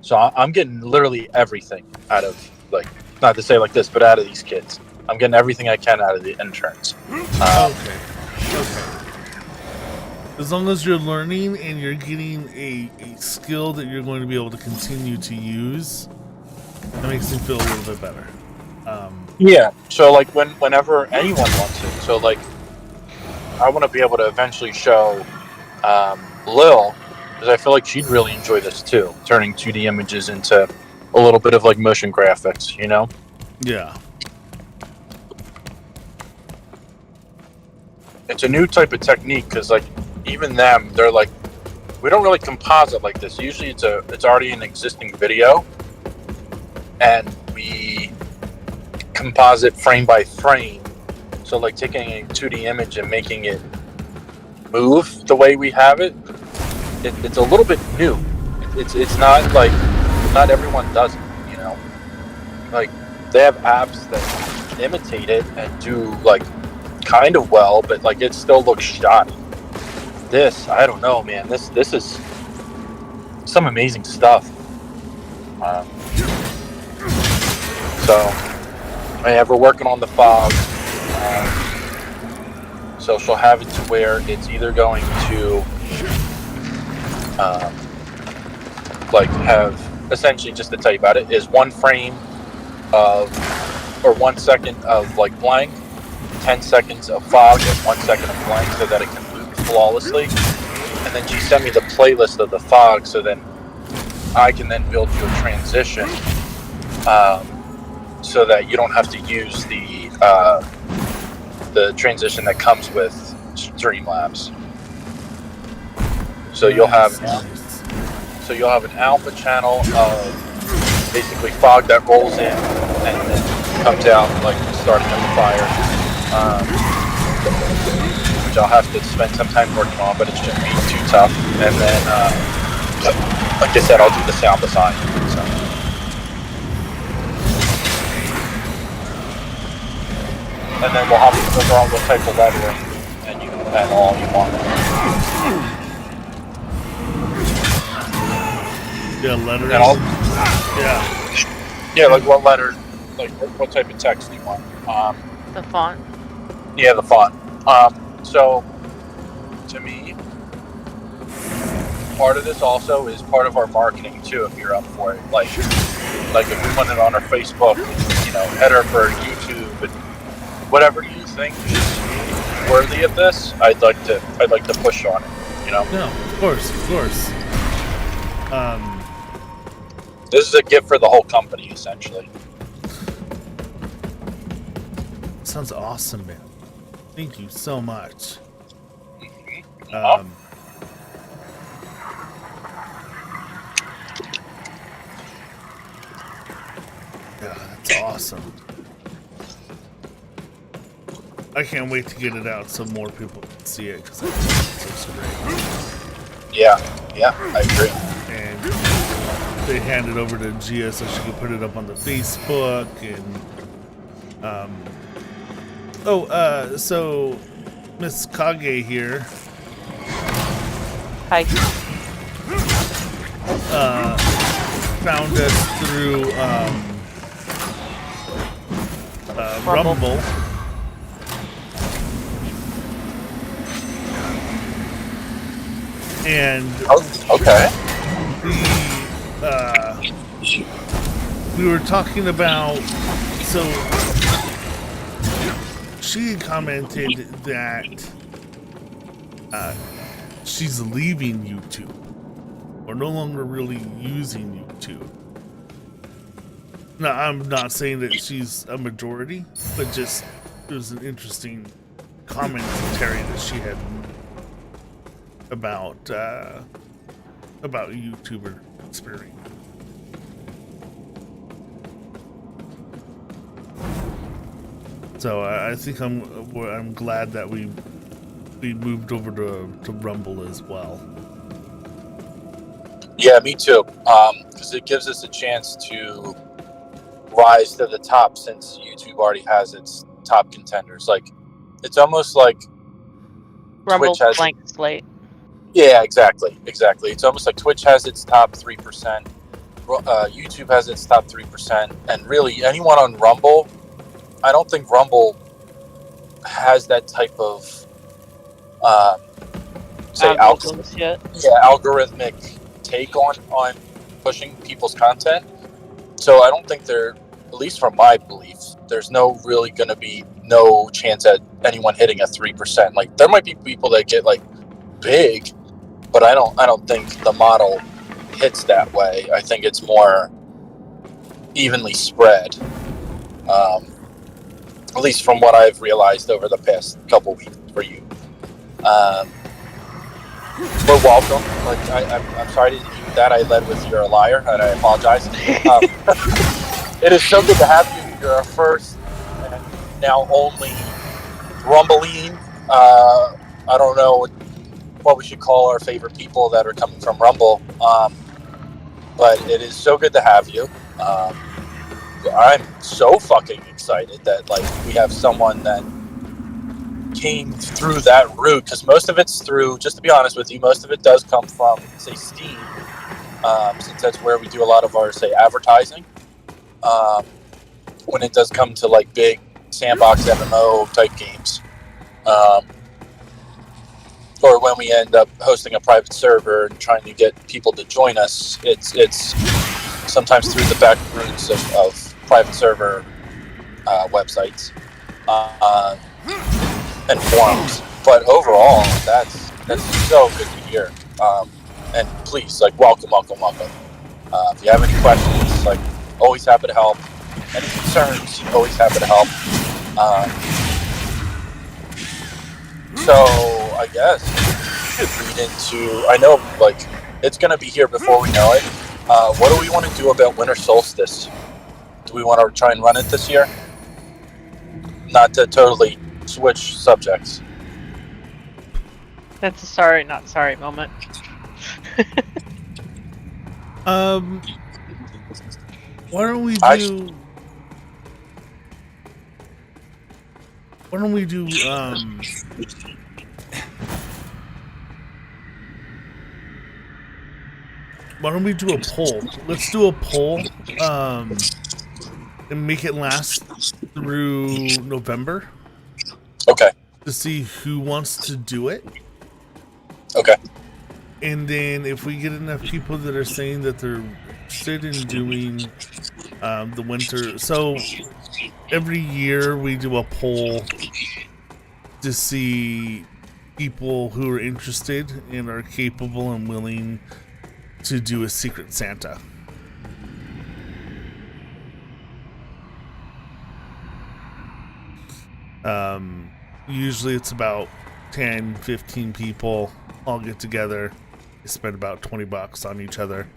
So I'm getting literally everything out of, like, not to say like this, but out of these kids. I'm getting everything I can out of the interns. Okay. As long as you're learning and you're getting a skill that you're going to be able to continue to use, that makes me feel a little bit better. Yeah. So like whenever anyone wants it, so like I want to be able to eventually show Lil, because I feel like she'd really enjoy this too, turning 2D images into a little bit of like motion graphics, you know? Yeah. It's a new type of technique because like even them, they're like, we don't really composite like this. Usually it's already an existing video, and we composite frame by frame. So like taking a 2D image and making it move the way we have it, it's a little bit new. It's not like, not everyone does it, you know? Like they have apps that imitate it and do like kind of well, but like it still looks shoddy. This, I don't know, man. This is some amazing stuff. So, we're working on the fog. So she'll have it to where it's either going to like have, essentially, just to tell you about it, is 1 frame of, or 1 second of like blank, 10 seconds of fog, and 1 second of blank, so that it can move flawlessly. And then she sent me the playlist of the fog, so then I can then build you a transition, so that you don't have to use the transition that comes with Streamlabs. So you'll have an alpha channel of basically fog that rolls in and then comes out like starting at the fire, which I'll have to spend some time working on, but it shouldn't be too tough. And then, like I said, I'll do the sound design. So. And then we'll have to figure out what type of lettering and you can add all you want. Yeah, lettering. Yeah, like what letter, like what type of text do you want? The font. Yeah, the font. So, to me, part of this also is part of our marketing too, if you're up for it. Like if we put it on our Facebook, you know, header for YouTube, and whatever you think is worthy of this, I'd like to push on it, you know? No, of course. This is a gift for the whole company, essentially. Sounds awesome, man. Thank you so much. Yeah, that's awesome. I can't wait to get it out so more people can see it, because it's so great. Yeah, I agree. And they handed over to Gia so she could put it up on the Facebook and so Miss Kage here. Hi. Found us through Rumble. And okay. We were talking about, so she commented that she's leaving YouTube, or no longer really using YouTube. Now, I'm not saying that she's a majority, but just it was an interesting commentary that she had about YouTuber experience. So I think I'm glad that we moved over to Rumble as well. Yeah, me too. Because it gives us a chance to rise to the top, since YouTube already has its top contenders. Like, it's almost like Rumble's Twitch has blank slate. Yeah, exactly. It's almost like Twitch has its top 3%, YouTube has its top 3%, and really anyone on Rumble, I don't think Rumble has that type of algorithmic take on pushing people's content. So I don't think they're, at least from my belief, there's no really going to be no chance at anyone hitting a 3%. Like, there might be people that get like big, but I don't think the model hits that way. I think it's more evenly spread. At least from what I've realized over the past couple weeks for you. But welcome. Like I'm sorry to hear that. I led with "you're a liar," and I apologize. It is so good to have you. You're our first and now only Rumbling. I don't know what we should call our favorite people that are coming from Rumble. But it is so good to have you. I'm so fucking excited that like we have someone that came through that route, because most of it's through, just to be honest with you, most of it does come from, say, Steam, since that's where we do a lot of our, say, advertising. When it does come to like big sandbox MMO type games, or when we end up hosting a private server and trying to get people to join us, it's sometimes through the back routes of private server websites and forums. But overall, that's so good to hear. And please, like, welcome. If you have any questions, like, always happy to help. Any concerns, always happy to help. So I guess we should read into. I know, like, it's gonna be here before we know it. What do we want to do about Winter Solstice? Do we want to try and run it this year? Not to totally switch subjects. That's a sorry, not sorry moment. Why don't we do a poll? Let's do a poll, and make it last through November. Okay. To see who wants to do it. Okay. And then if we get enough people that are saying that they're interested in doing the winter, so every year we do a poll to see people who are interested and are capable and willing to do a Secret Santa. Usually it's about 10, 15 people all get together. They spend about $20 on each other.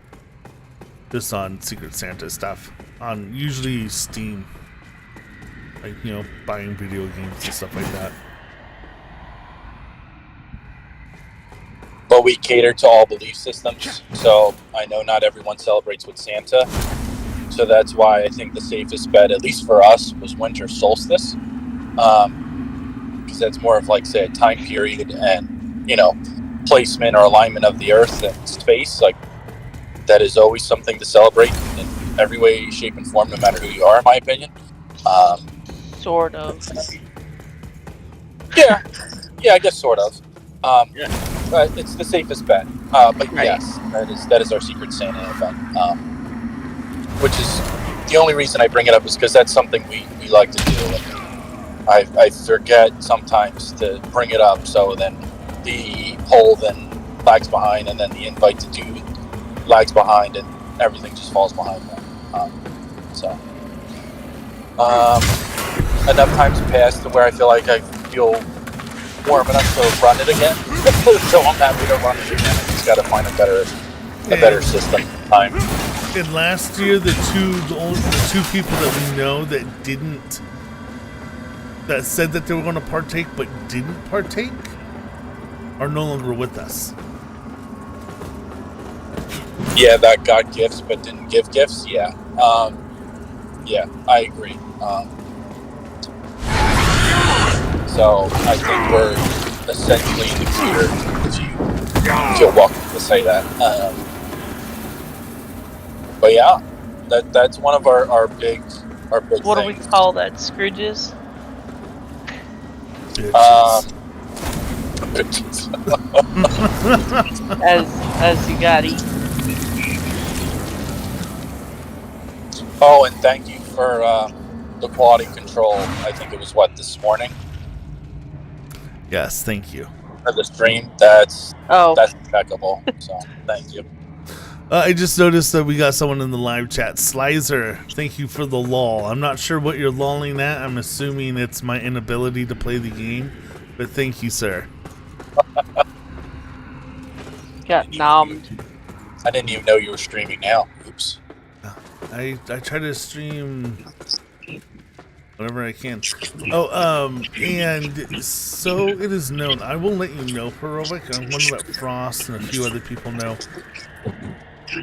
Just on Secret Santa stuff. On usually Steam. Like, you know, buying video games and stuff like that. But we cater to all belief systems. So I know not everyone celebrates with Santa. So that's why I think the safest bet, at least for us, was Winter Solstice. Because that's more of like, say, a time period and, you know, placement or alignment of the earth and space. Like, that is always something to celebrate in every way, shape, and form, no matter who you are, in my opinion. Sort of. Yeah, I guess sort of. Yeah. It's the safest bet. But Right. yes, that is our Secret Santa event. Which is the only reason I bring it up is because that's something we like to do. And I forget sometimes to bring it up, so then the poll then lags behind, and then the invite to do lags behind, and everything just falls behind that. Enough times passed to where I feel like I feel warm enough to run it again. So I'm happy to run it again. I just got to find a better system time. And last year, the two people that we know that said that they were going to partake but didn't partake are no longer with us. Yeah, that got gifts but didn't give gifts. Yeah, yeah, I agree. So I think we're essentially in the clear, if you feel welcome to say that. But yeah, that's one of our big What things. do we call that? Scrooges? As you got eat. Oh, and thank you for the quality control. I think it was this morning Yes, thank you. for the stream. That's Oh, impeccable. So thank you. I just noticed that we got someone in the live chat. Slizer, thank you for the lull. I'm not sure what you're lulling at. I'm assuming it's my inability to play the game, but thank you, sir. Got numbed. I didn't even know you were streaming now. Oops. I try to stream whenever I can. Oh, and so it is known. I will let you know, Heroic. I'm going to let Frost and a few other people know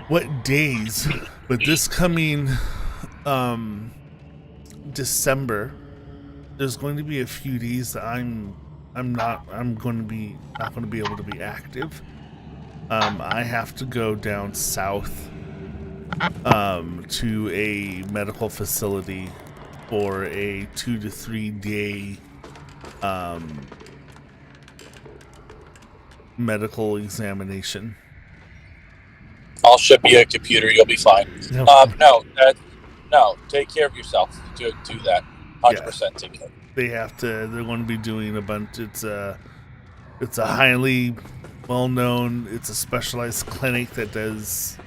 what days, but this coming December, there's going to be a few days that I'm going to be not going to be able to be active. I have to go down south to a medical facility for a 2 to 3 day medical examination. I'll ship you a computer. You'll be fine. No. No. Take care of yourself. Do that. 100% take care. They have to. They're going to be doing a bunch. It's a highly well-known. It's a specialized clinic that does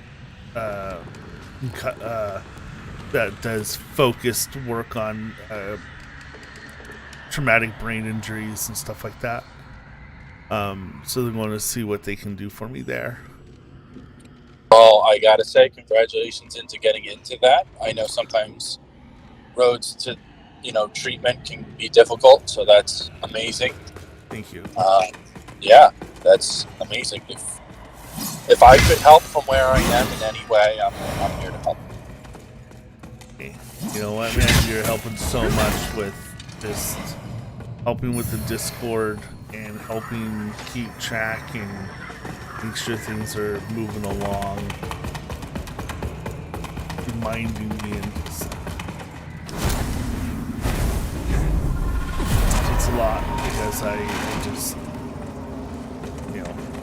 focused work on traumatic brain injuries and stuff like that. So they're going to see what they can do for me there. Well, I gotta say, congratulations into getting into that. I know sometimes roads to, treatment can be difficult, so that's amazing. Thank you. Yeah, that's amazing. If I could help from where I am in any way, I'm here to help. Hey, you know what, man? You're helping so much with just helping with the Discord and helping keep track and make sure things are moving along, reminding me, and it's a lot because I just,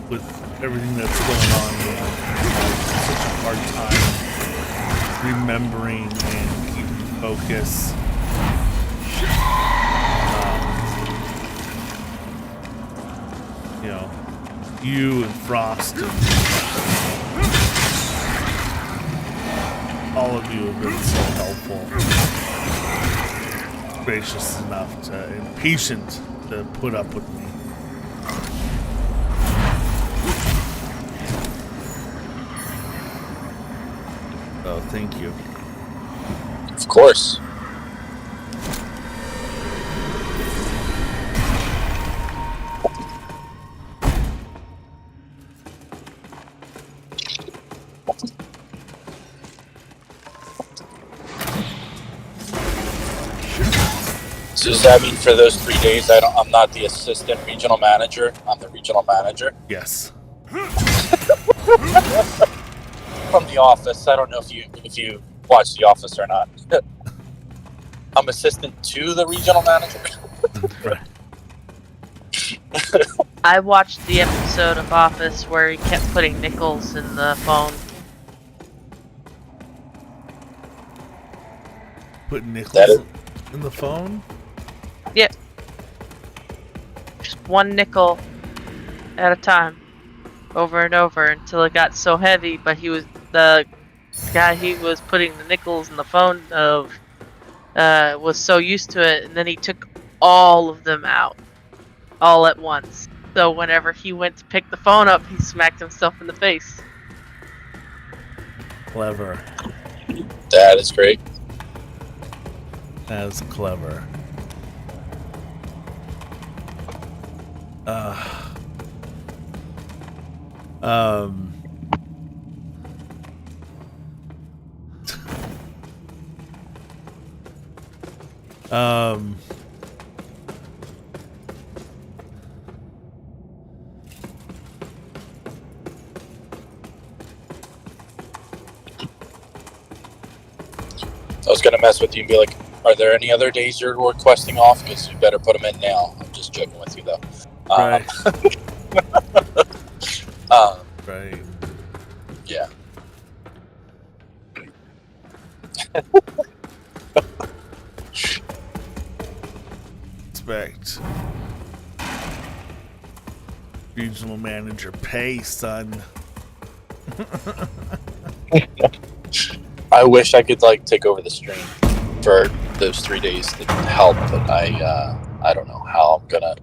with everything that's going on, I have such a hard time remembering and keeping focus. You and Frost and all of you have been so helpful, gracious enough to, and patient to put up with me. Oh, thank you. Of course. So does that mean for those 3 days I'm not the assistant regional manager? I'm the regional manager? Yes. From The Office. I don't know if you watch The Office or not. I'm assistant to the regional manager. I watched the episode of Office where he kept putting nickels in the phone. Put nickels in the phone? Yep. Just one nickel at a time. Over and over until it got so heavy, but the guy he was putting the nickels in the phone of was so used to it, and then he took all of them out all at once. So whenever he went to pick the phone up, he smacked himself in the face. Clever. That is great. That's clever. I was gonna mess with you and be like, are there any other days you're requesting off? Because you better put them in now. I'm just joking with you though. Right. Right. Yeah. Expect regional manager pay, son. I wish I could like take over the stream for those 3 days to help, but I don't know how I'm gonna.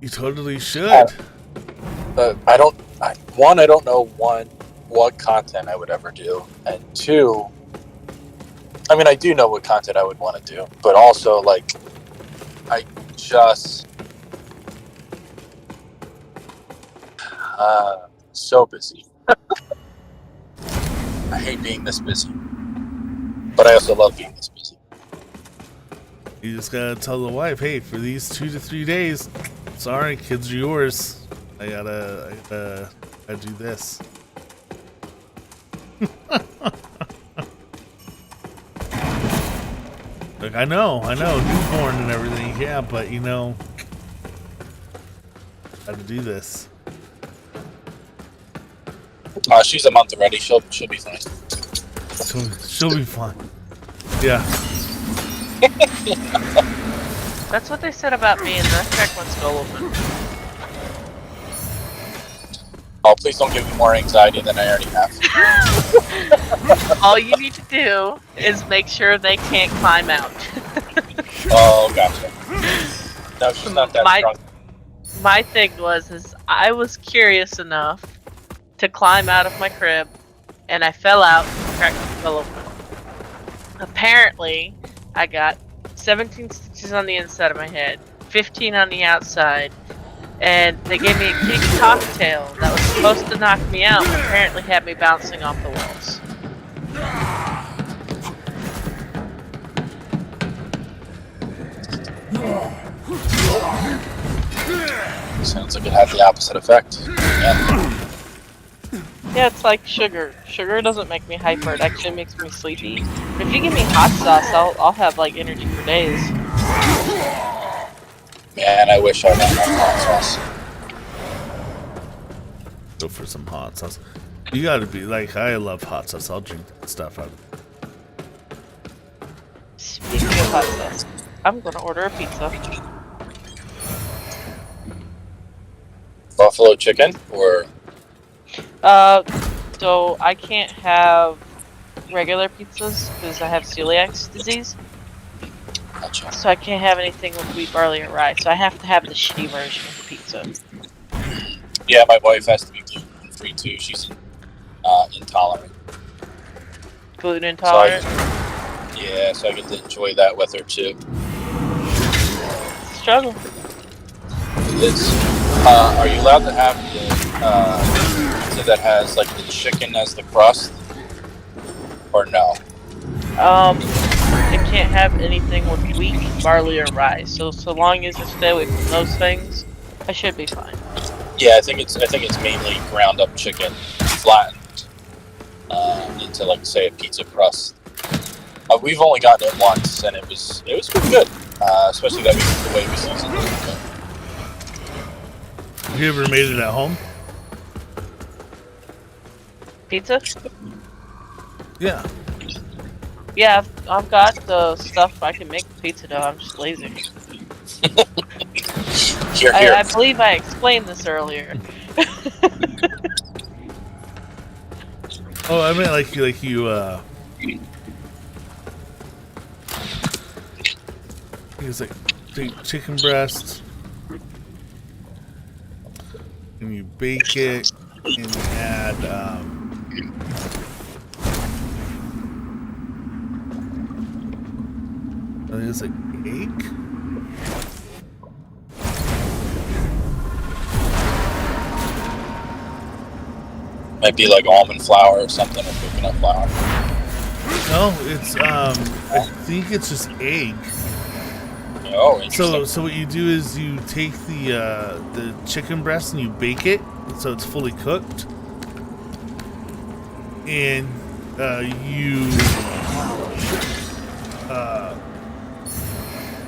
You totally should. I don't. One, I don't know what content I would ever do, and two, I mean, I do know what content I would want to do, but also like, I just so busy. I hate being this busy, but I also love being this busy. You just gotta tell the wife, hey, for these 2 to 3 days, sorry, kids are yours. I gotta do this. Look, I know, newborn and everything, yeah, but you know, gotta do this. She's a month already. She'll be fine. She'll be fine. Yeah. That's what they said about me in the check one skull open. Oh, please don't give me more anxiety than I already have. All you need to do is make sure they can't climb out. Oh, gotcha. No, she's not that strong. My thing is I was curious enough to climb out of my crib, and I fell out and cracked my skull open. Apparently, I got 17 stitches on the inside of my head, 15 on the outside, and they gave me a kitty cocktail that was supposed to knock me out, but apparently had me bouncing off the walls. Sounds like it had the opposite effect. Yeah. Yeah, it's like sugar. Sugar doesn't make me hyper, it actually makes me sleepy. But if you give me hot sauce, I'll have like energy for days. Man, I wish I had hot sauce. Go for some hot sauce. You gotta be like, I love hot sauce. I'll drink that stuff out of it. Speaking of hot sauce, I'm gonna order a pizza. Buffalo chicken or So I can't have regular pizzas because I have celiac disease. gotcha. So I can't have anything with wheat, barley, or rye. So I have to have the shitty version of the pizza. Yeah, my wife has to be gluten free too. She's intolerant. Gluten intolerant. Yeah, so I get to enjoy that with her too. Struggle. It is. Are you allowed to have the pizza that has like the chicken as the crust, or no? I can't have anything with wheat, barley, or rye. So long as I stay away from those things, I should be fine. Yeah, I think it's mainly ground up chicken, flattened into like say a pizza crust. We've only gotten it once, and it was pretty good, especially the way we seasoned it. Have you ever made it at home? Pizza? Yeah. Yeah, I've got the stuff I can make pizza dough. I'm just lazy. Here. I believe I explained this earlier. Oh, I meant like you it's like take chicken breast and you bake it and you add I think it's like egg. Might be like almond flour or something, or coconut flour. No, it's I think it's just egg. Oh, interesting. So what you do is you take the chicken breast and you bake it so it's fully cooked, and you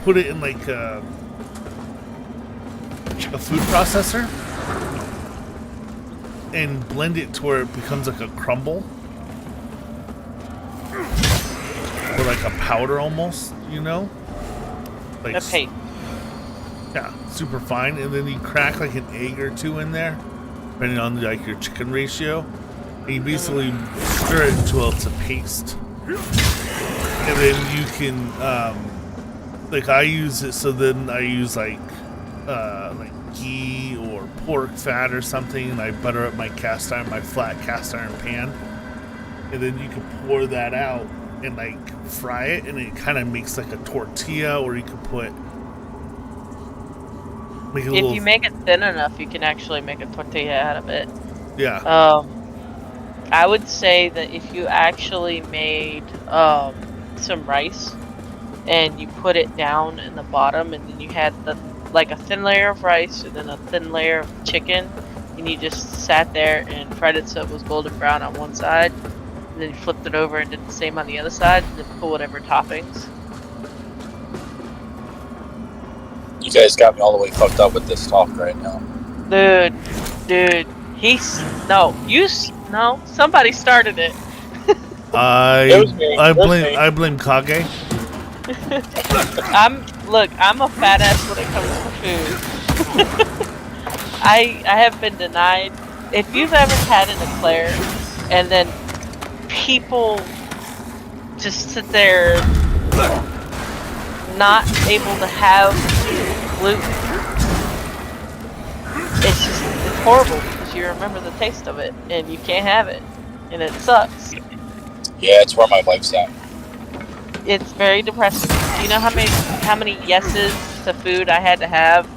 put it in like a food processor and blend it to where it becomes like a crumble or like a powder almost, you know? Like Okay. yeah, super fine, and then you crack like an egg or two in there, depending on like your chicken ratio, You basically stir it until it's a paste. And then you can, like I use it, so then I use like ghee or pork fat or something, and I butter up my flat cast iron pan. And then you can pour that out and like fry it, and it kind of makes like a tortilla, or you can make it If you make it thin enough, you can actually make a tortilla out of it. Yeah. I would say that if you actually made some rice and you put it down in the bottom, and then you had like a thin layer of rice and then a thin layer of chicken, and you just sat there and fried it so it was golden brown on one side, and then you flipped it over and did the same on the other side, and then put whatever toppings. You guys got me all the way fucked up with this talk right now. Dude, somebody started it. I blame Kage. I'm a fat ass when it comes to food. I have been denied. If you've ever had an eclair and then people just sit there not able to have gluten, it's horrible because you remember the taste of it and you can't have it, and it sucks. Yeah, it's where my wife's at. It's very depressing. Do you know how many yeses to food I had to have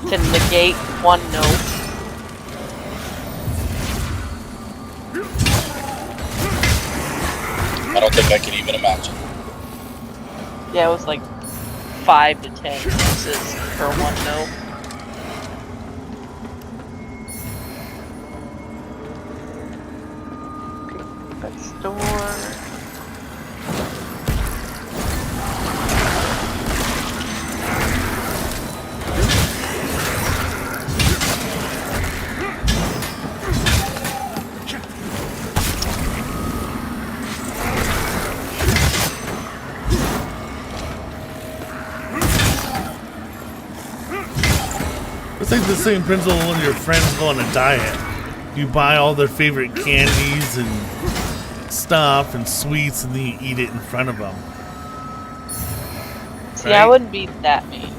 to negate one no? I don't think I can even imagine. Yeah, it was like 5 to 10 yeses for one no. Let's store. It's like the same principle when your friends go on a diet. You buy all their favorite candies and stuff and sweets, and then you eat it in front of them. See, I wouldn't be that mean.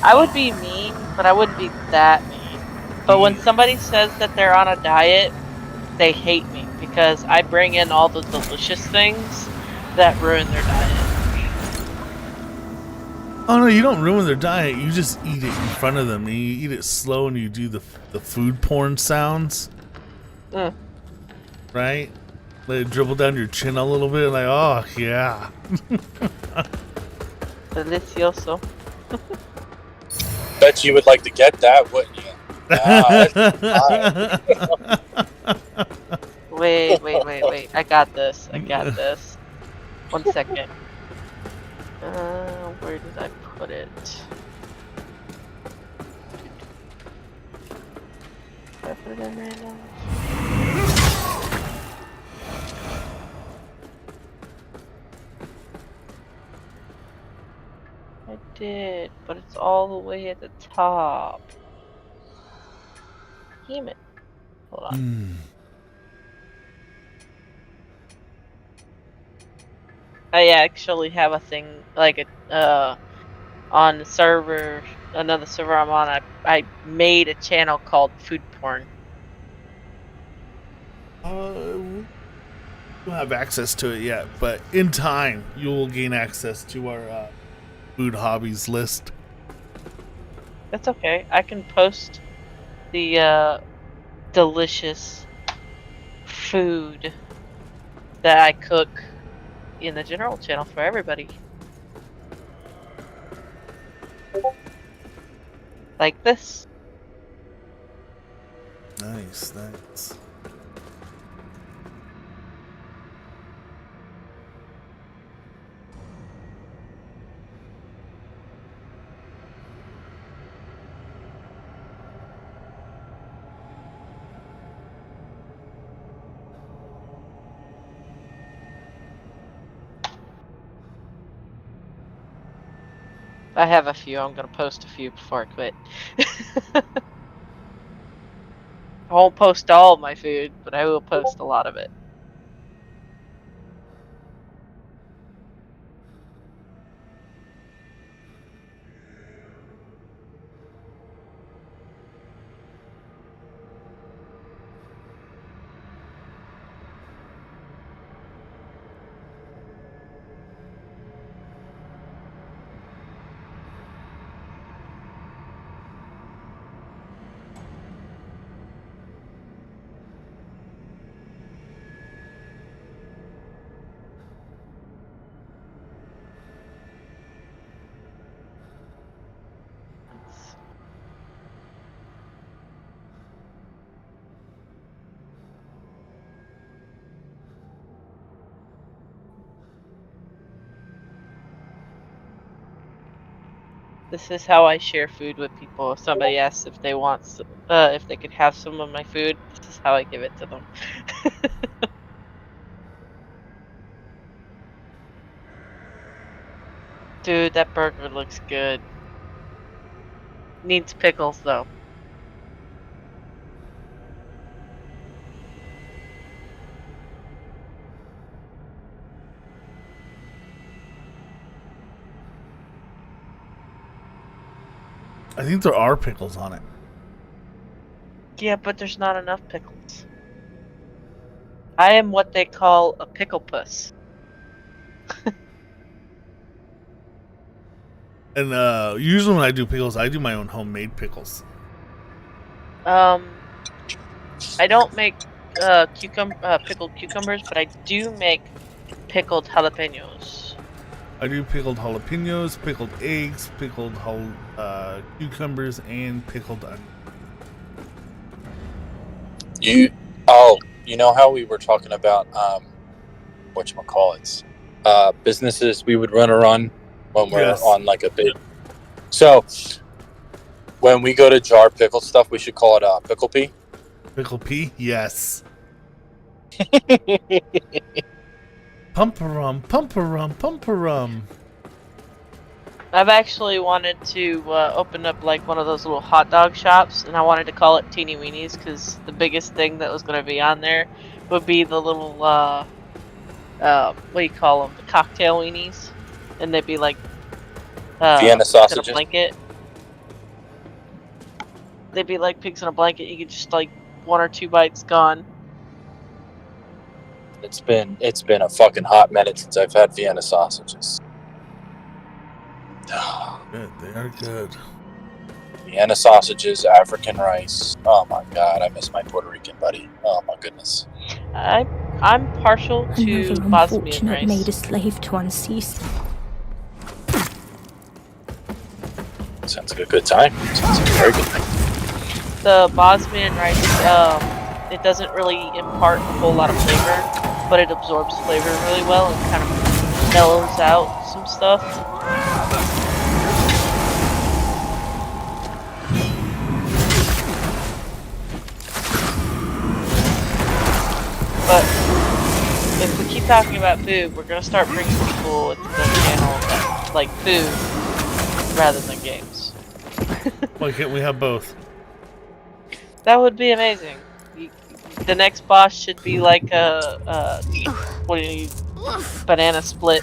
I would be mean, but I wouldn't be that mean. But when somebody says that they're on a diet, they hate me because I bring in all the delicious things that ruin their diet. Oh no, you don't ruin their diet. You just eat it in front of them. And you eat it slow, and you do the food porn sounds. Right? Let it dribble down your chin a little bit. Like, oh yeah. Delicioso. Bet you would like to get that, wouldn't you? Wait. I got this. One second. Where did I put it? Did I put it in random? I did, but it's all the way at the top. Damn it. Hold on. I actually have a thing like on the server, another server I'm on. I made a channel called Food Porn. You don't have access to it yet, but in time you will gain access to our food hobbies list. That's okay. I can post the delicious food that I cook in the general channel for everybody. Like this. Nice. I have a few. I'm gonna post a few before I quit. I won't post all of my food, but I will post a lot of it. This is how I share food with people. If somebody asks if they want, if they could have some of my food, this is how I give it to them. Dude, that burger looks good. Needs pickles though. I think there are pickles on it. Yeah, but there's not enough pickles. I am what they call a pickle puss. And usually when I do pickles, I do my own homemade pickles. I don't make pickled cucumbers, but I do make pickled jalapenos. I do pickled jalapenos, pickled eggs, pickled cucumbers, and pickled onions. You know how we were talking about whatchamacallits, businesses we would run when we're on like a big. So when we go to jar pickle stuff, we should call it pickle pea. Pickle pea, yes. Pumperum, pumperum, pumperum. I've actually wanted to open up like one of those little hot dog shops, and I wanted to call it Teeny Weenies because the biggest thing that was going to be on there would be the little what do you call them? The cocktail weenies, and they'd be like Vienna sausages. in a blanket. They'd be like pigs in a blanket. You could just like 1 or 2 bites gone. It's been a fucking hot minute since I've had Vienna sausages. Good, they are good. Vienna sausages, African rice. Oh my god, I miss my Puerto Rican buddy. Oh my goodness. I'm partial to Another Bosnian unfortunate rice. made a slave to uncease. Sounds like a good time. Sounds like a very good time. The Bosnian rice, it doesn't really impart a whole lot of flavor, but it absorbs flavor really well and kind of mellows out some stuff. But if we keep talking about food, we're gonna start bringing people into the channel that like food rather than games. Why can't we have both? That would be amazing. The next boss should be like a what do you banana split.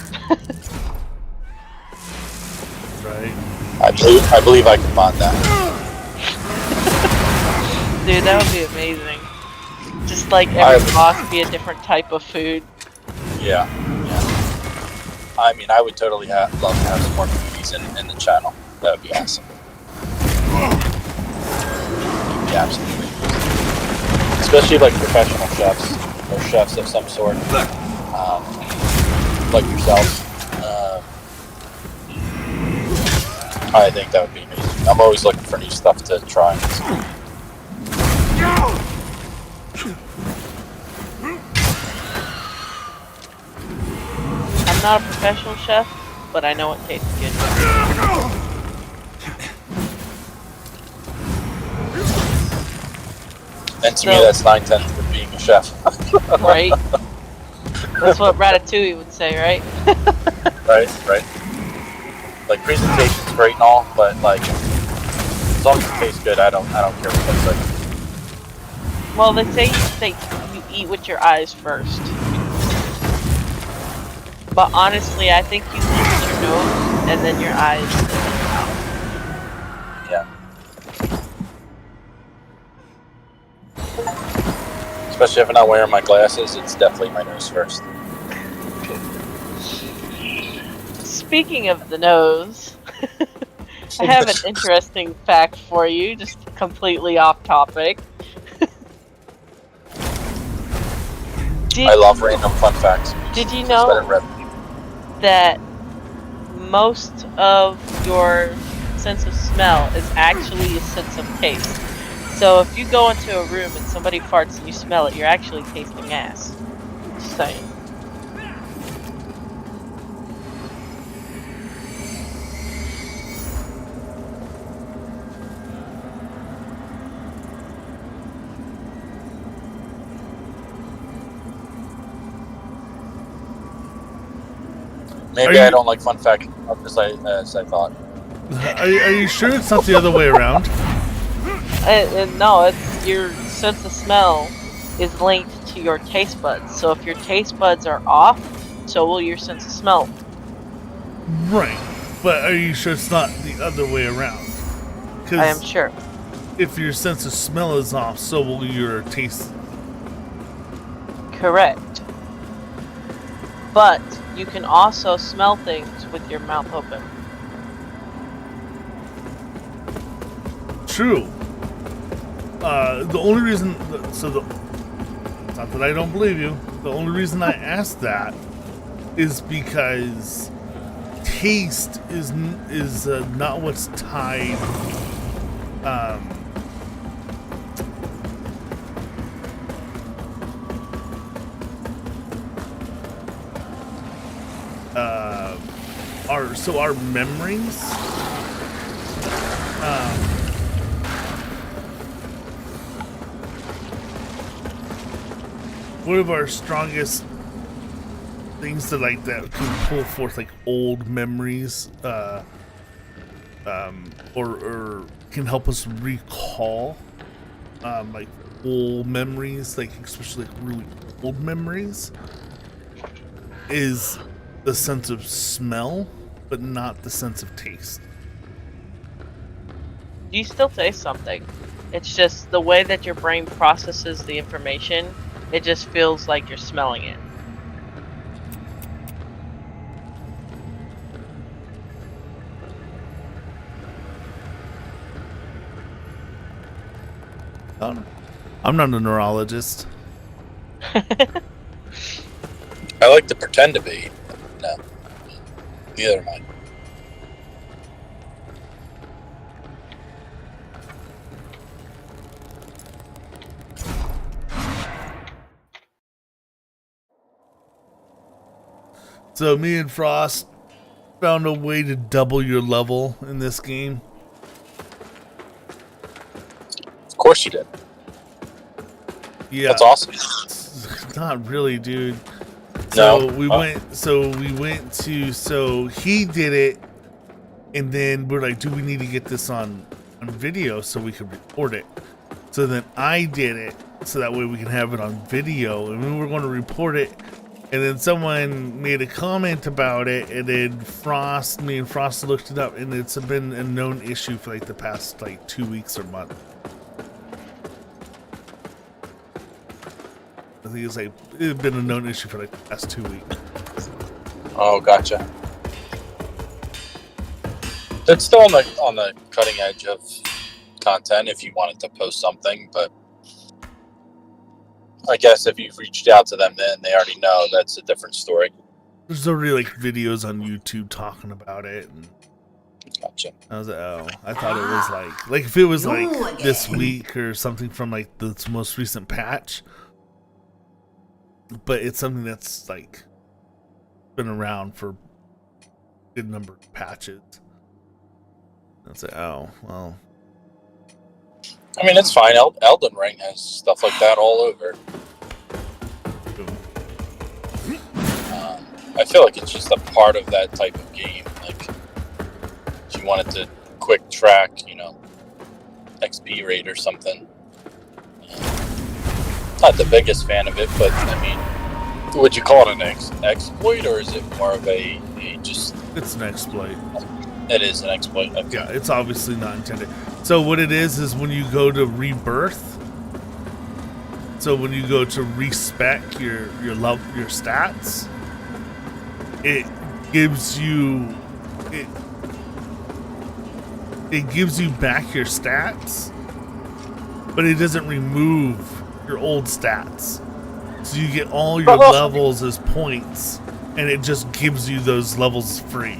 Right. I believe I can mod that. Dude, that would be amazing. Just like every boss be a different type of food. Yeah. I mean, I would totally love to have some more movies in the channel. That would be awesome. Yeah, absolutely. Especially like professional chefs or chefs of some sort, like yourself. I think that would be amazing. I'm always looking for new stuff to try. I'm not a professional chef, but I know it tastes good. And to me, that's 9/10 of being a chef. Right? That's what Ratatouille would say, right? Right. Like, presentation's great and all, but like, as long as it tastes good, I don't care what it looks like. Well, they say you eat with your eyes first. But honestly, I think you eat with your nose and then your eyes and then your mouth. Yeah. Especially if I'm not wearing my glasses, it's definitely my nose first. Speaking of the nose, I have an interesting fact for you, just completely off topic. I love random fun facts. Did you know that most of your sense of smell is actually a sense of taste? So if you go into a room and somebody farts and you smell it, you're actually tasting ass. Just saying. Maybe I don't like fun facts as I thought. Are you sure it's not the other way around? No, it's your sense of smell is linked to your taste buds. So if your taste buds are off, so will your sense of smell. Right, but are you sure it's not the other way around? I am sure. If your sense of smell is off, so will your taste. Correct. But you can also smell things with your mouth open. True. The only reason, it's not that I don't believe you. The only reason I asked that is because taste is not what's tied. Our memories. One of our strongest things that can pull forth like old memories, or can help us recall, like old memories, like especially like really old memories, is the sense of smell, but not the sense of taste. You still taste something. It's just the way that your brain processes the information. It just feels like you're smelling it. I'm not a neurologist. I like to pretend to be. No. Neither am I. So me and Frost found a way to double your level in this game. Of course you did. Yeah. That's awesome. Not really, dude. No. So he did it, and then we're like, do we need to get this on video so we can record it? So then I did it, so that way we can have it on video, and we were going to report it, and then someone made a comment about it, and then me and Frost looked it up, and it's been a known issue for like the past like 2 weeks or month. I think it's been a known issue for like the past 2 weeks. Oh, gotcha. It's still on the cutting edge of content if you wanted to post something, but I guess if you've reached out to them, then they already know. That's a different story. There's already like videos on YouTube talking about it. And gotcha. I was like, oh, I thought it was like if it was like this week or something from like the most recent patch. But it's something that's like been around for a good number of patches. I was like, oh, well. I mean, it's fine. Elden Ring has stuff like that all over. I feel like it's just a part of that type of game. Like, if you wanted to quick track, XP rate or something. not the biggest fan of it, but I mean, would you call it an exploit, or is it more of a just? It's an exploit. It is an exploit. Okay. Yeah, it's obviously not intended. So what it is when you go to rebirth. So when you go to respec your stats, it gives you it gives you back your stats, but it doesn't remove your old stats. So you get all your levels as points, and it just gives you those levels free.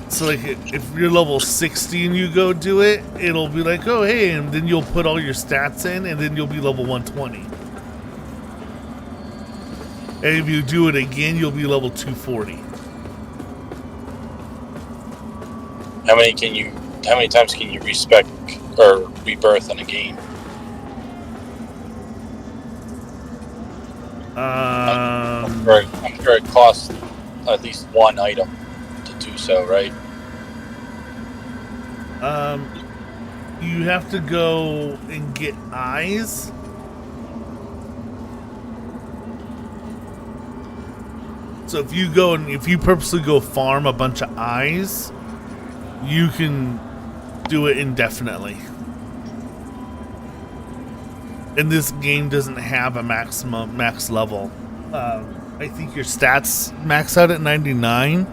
So like if you're level 60 and you go do it, it'll be like, oh hey, and then you'll put all your stats in, and then you'll be level 120. And if you do it again, you'll be level 240. How many times can you respec or rebirth in a game? I'm sure it costs at least one item to do so, right? You have to go and get eyes. So if you purposely go farm a bunch of eyes, you can do it indefinitely. And this game doesn't have a max level. I think your stats max out at 99.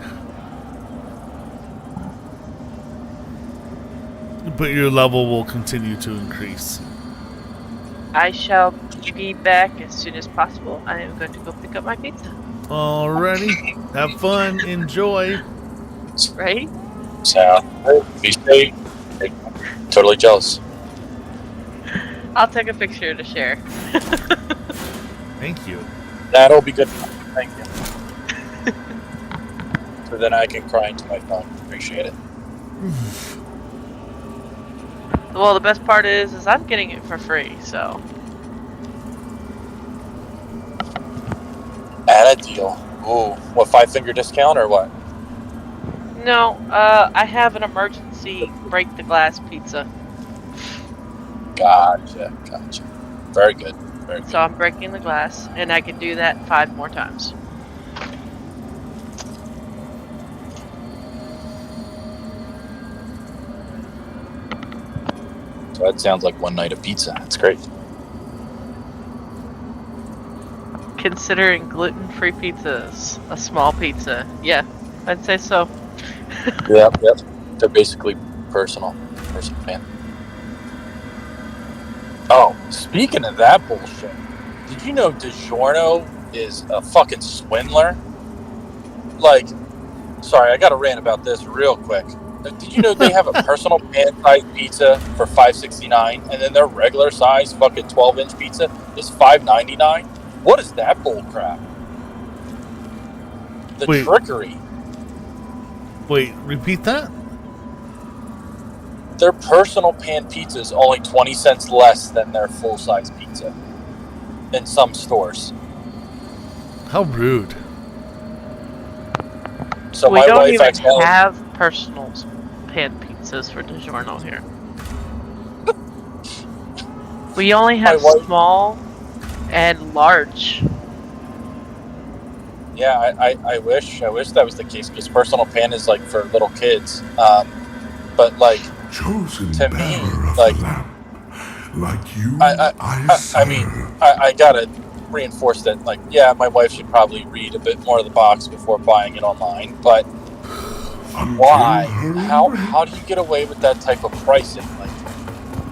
But your level will continue to increase. I shall be back as soon as possible. I am going to go pick up my pizza. Alrighty. Have fun. Enjoy. Right? So, be safe. Totally jealous. I'll take a picture to share. Thank you. That'll be good. Thank you. So then I can cry into my phone. Appreciate it. Well, the best part is I'm getting it for free, so. Add a deal. Ooh, what, 5-finger discount or what? No, I have an emergency break the glass pizza. Gotcha. Very good. Very good. So I'm breaking the glass, and I can do that 5 more times. So that sounds like one night of pizza. That's great. Considering gluten-free pizzas a small pizza, yeah, I'd say so. Yep. They're basically personal pan. Oh, speaking of that bullshit, did you know DiGiorno is a fucking swindler? Like, sorry, I got to rant about this real quick. Did you know they have a personal pan-sized pizza for $5.69, and then their regular size fucking 12-inch pizza is $5.99? What is that bullcrap? The trickery. Wait, repeat that? Their personal pan pizza is only 20 cents less than their full-size pizza in some stores. How rude. So we my don't wife even accidentally have personal pan pizzas for DiGiorno here. We only have small and large. Yeah, I wish that was the case, because personal pan is like for little kids. But like, chosen to me, bearer of like, the lamp, like you, I mean, I gotta reinforce that. Like, yeah, my wife should probably read a bit more of the box before buying it online. But why? How do you get away with that type of pricing? Like,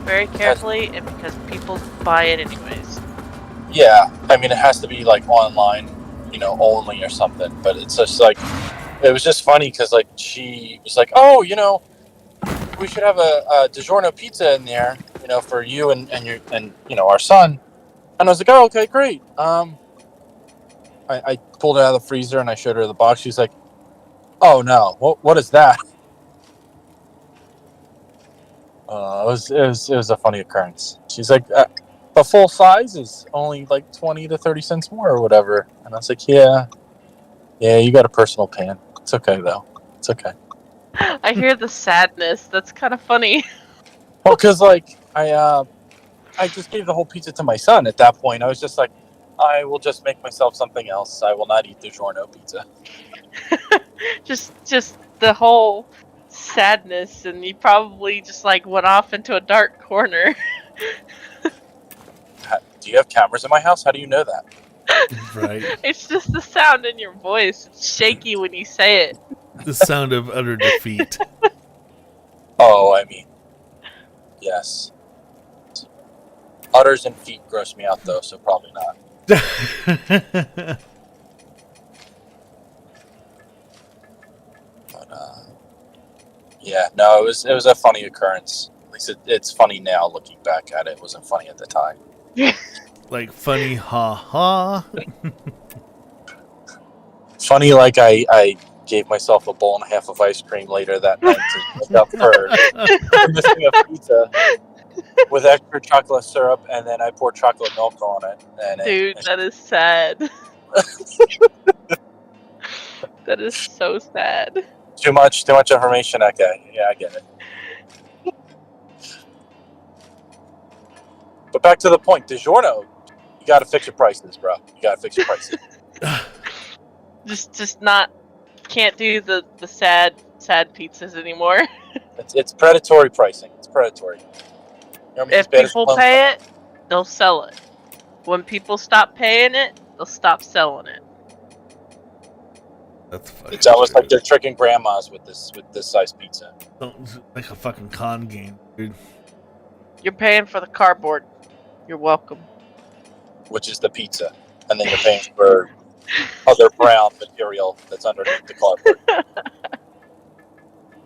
very carefully, and because people buy it anyways. Yeah, I mean, it has to be like online, only or something. But it's just like, it was just funny because like she was like, oh, we should have a DiGiorno pizza in there, for you and our son. And I was like, oh, okay, great. I pulled it out of the freezer and I showed her the box. She's like, oh no, what is that? It was a funny occurrence. She's like, the full size is only like 20 to 30 cents more or whatever. And I was like, yeah, you got a personal pan. It's okay though. It's okay. I hear the sadness. That's kind of funny. Well, because like I just gave the whole pizza to my son. At that point, I was just like, I will just make myself something else. I will not eat DiGiorno pizza. just the whole sadness, and you probably just like went off into a dark corner. Do you have cameras in my house? How do you know that? Right. It's just the sound in your voice. It's shaky when you say it. The sound of utter defeat. Oh, I mean, yes. Udders and feet gross me out though, so probably not. But yeah, no, it was a funny occurrence. At least it's funny now looking back at it. It wasn't funny at the time. Like funny, ha ha. Funny, like I gave myself a bowl and a half of ice cream later that night to make up for missing a pizza with extra chocolate syrup, and then I poured chocolate milk on it. And Dude, that is sad. That is so sad. too much information. Okay, yeah, I get it. But back to the point, DiGiorno, you got to fix your prices, bro. You got to fix your prices. Just not. Can't do the sad pizzas anymore. It's predatory pricing. It's predatory. If people pay it, they'll sell it. When people stop paying it, they'll stop selling it. That's fucking It's almost true. like they're tricking grandmas with this size pizza. Like a fucking con game, dude. You're paying for the cardboard. You're welcome. Which is the pizza, and then you're paying for other brown material that's underneath the cardboard.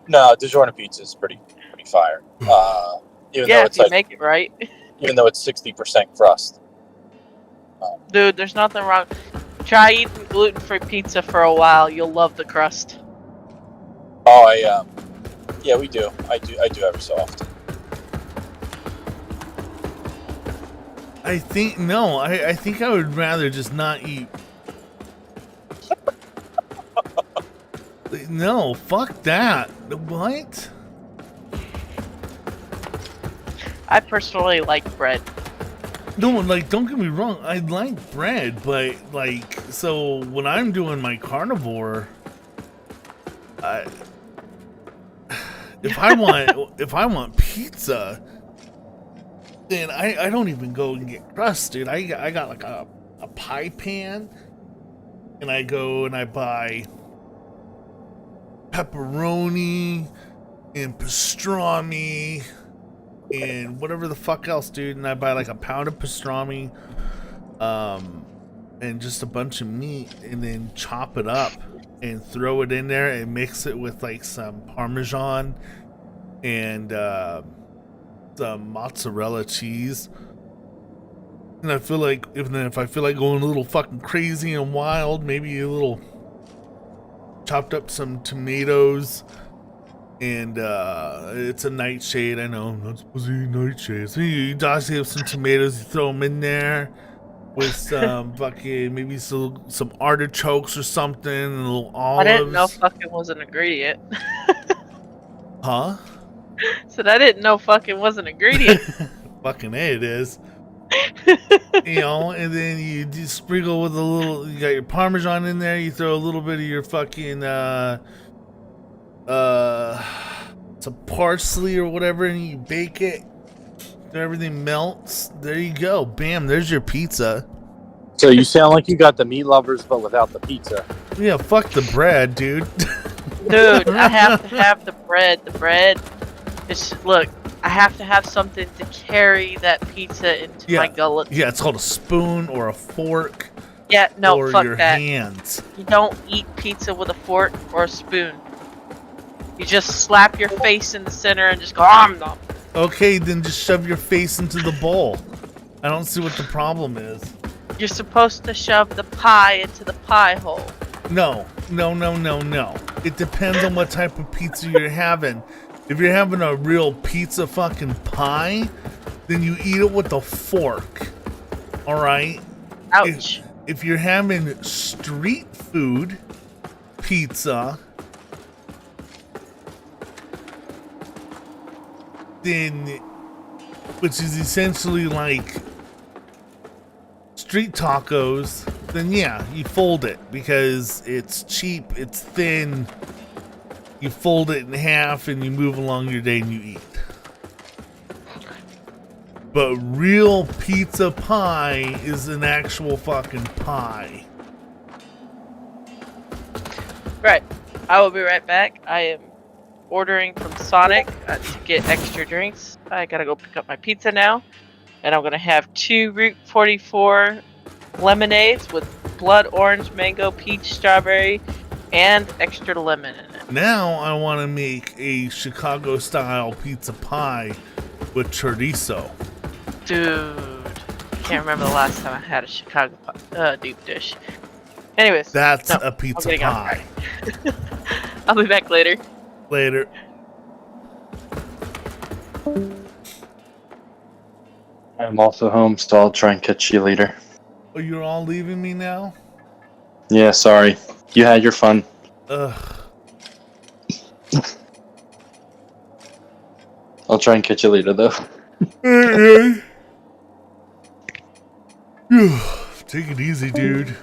No, DiGiorno pizza is pretty fire. Even though Yeah, it's if you like, make it right. even though it's 60% crust. Dude, there's nothing wrong. Try eating gluten-free pizza for a while. You'll love the crust. Oh, yeah, we do. I do every so often. I think no. I think I would rather just not eat. No, fuck that. What? I personally like bread. No, like, don't get me wrong. I like bread, but like, so when I'm doing my carnivore, if I want pizza, then I don't even go and get crust, dude. I got like a pie pan, and I go and I buy pepperoni and pastrami and whatever the fuck else, dude. And I buy like a pound of pastrami, and just a bunch of meat, and then chop it up and throw it in there and mix it with like some Parmesan and some mozzarella cheese. And I feel like if I feel like going a little fucking crazy and wild, maybe a little chopped up some tomatoes. And it's a nightshade. I know I'm not supposed to eat nightshades. So you just have some tomatoes, you throw them in there with some fucking maybe some artichokes or something, and a little olives. I didn't know fucking was an ingredient. Huh? Said I didn't know fucking was an ingredient. Fucking A, it is. You know, and then you just sprinkle with a little. You got your Parmesan in there. You throw a little bit of your fucking some parsley or whatever, and you bake it. Everything melts. There you go. Bam. There's your pizza. So you sound like you got the meat lovers, but without the pizza. Yeah, fuck the bread, dude. Dude, I have to have the bread. The bread. Look, I have to have something to carry that pizza into my gullet. Yeah, it's called a spoon or a fork. Yeah, no, or fuck your that. hands. You don't eat pizza with a fork or a spoon. You just slap your face in the center and just go, nom. Okay, then just shove your face into the bowl. I don't see what the problem is. You're supposed to shove the pie into the pie hole. No. It depends on what type of pizza you're having. If you're having a real pizza fucking pie, then you eat it with a fork. Alright? Ouch. If you're having street food pizza, then which is essentially like street tacos, then yeah, you fold it because it's cheap, it's thin. You fold it in half and you move along your day and you eat. But real pizza pie is an actual fucking pie. Right. I will be right back. I am ordering from Sonic to get extra drinks. I gotta go pick up my pizza now. And I'm gonna have 2 Route 44 lemonades with blood orange, mango, peach, strawberry, and extra lemon in it. Now I want to make a Chicago style pizza pie with chorizo. Dude, can't remember the last time I had a Chicago deep dish. Anyways, That's no, a pizza I'm getting off pie. track. I'll be back later. Later. I'm also home, so I'll try and catch you later. Oh, you're all leaving me now? Yeah, sorry. You had your fun. Ugh. I'll try and catch you later, though. Take it easy, dude.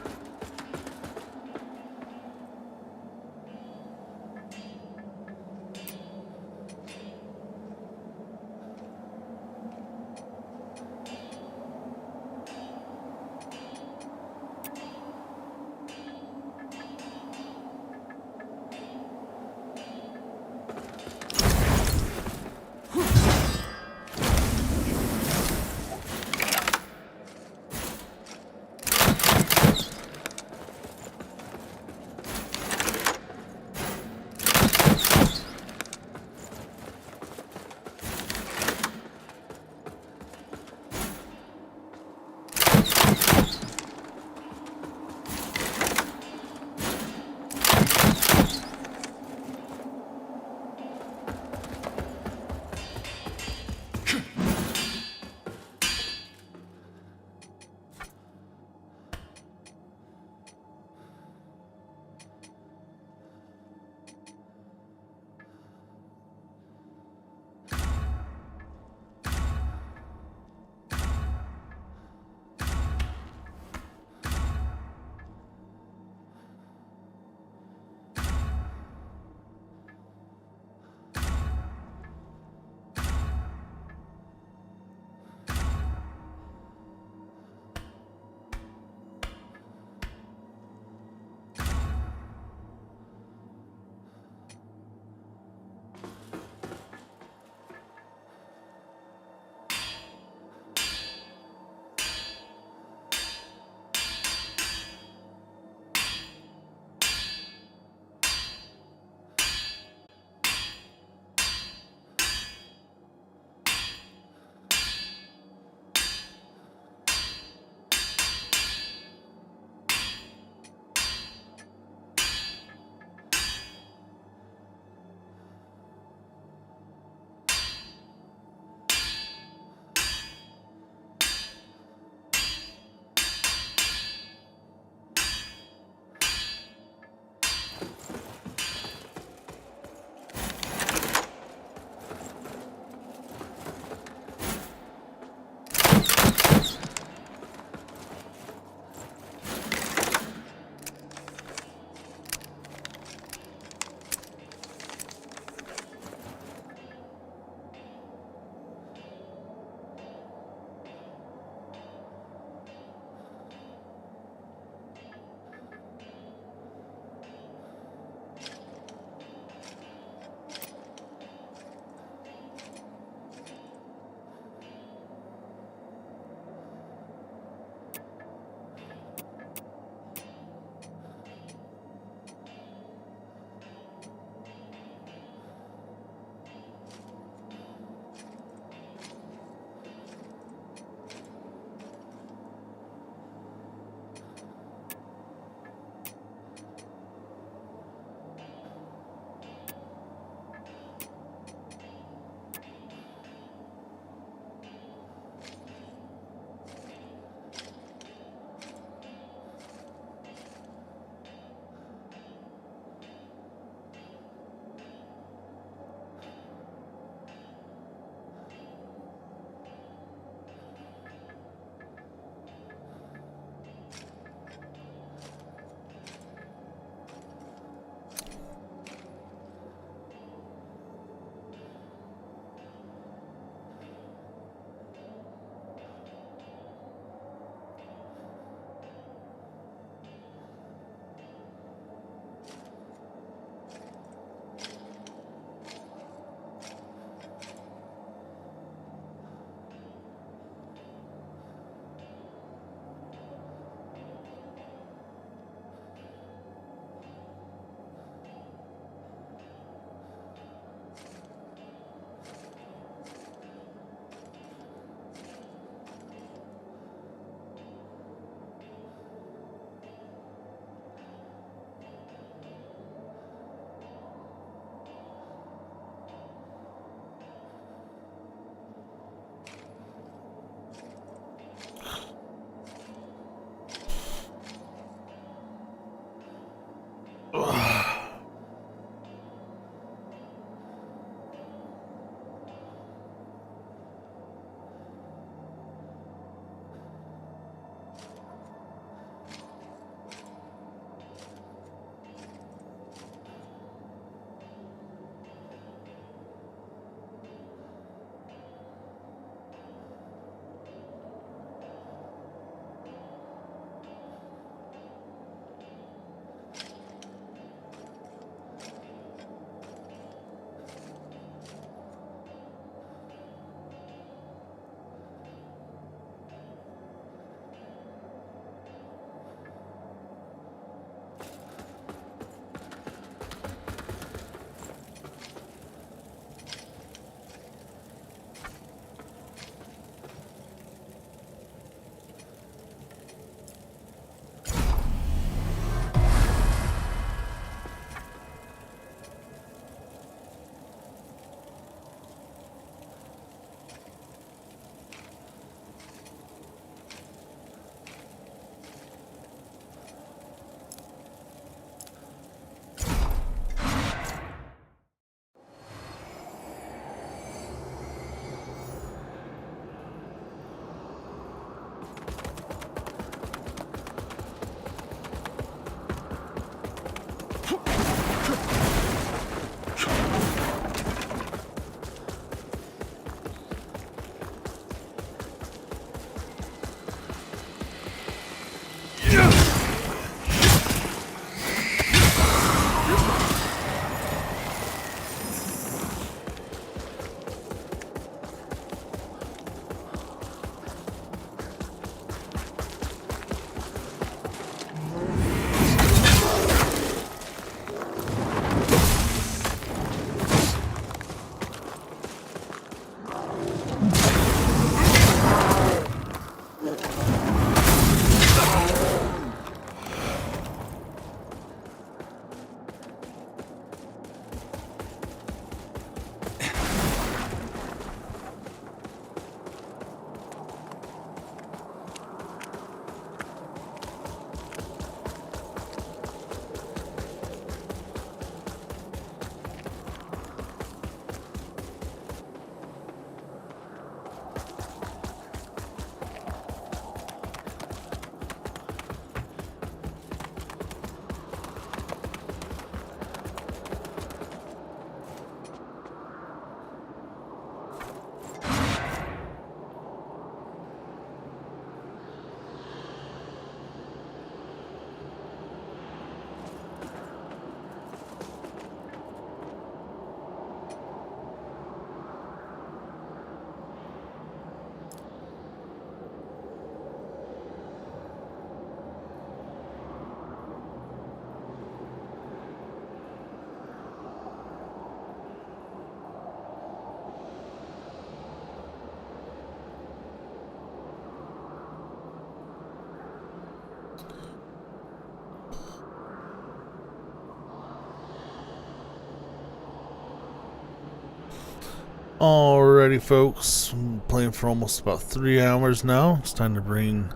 Alrighty, folks. I'm playing for almost about 3 hours now. It's time to bring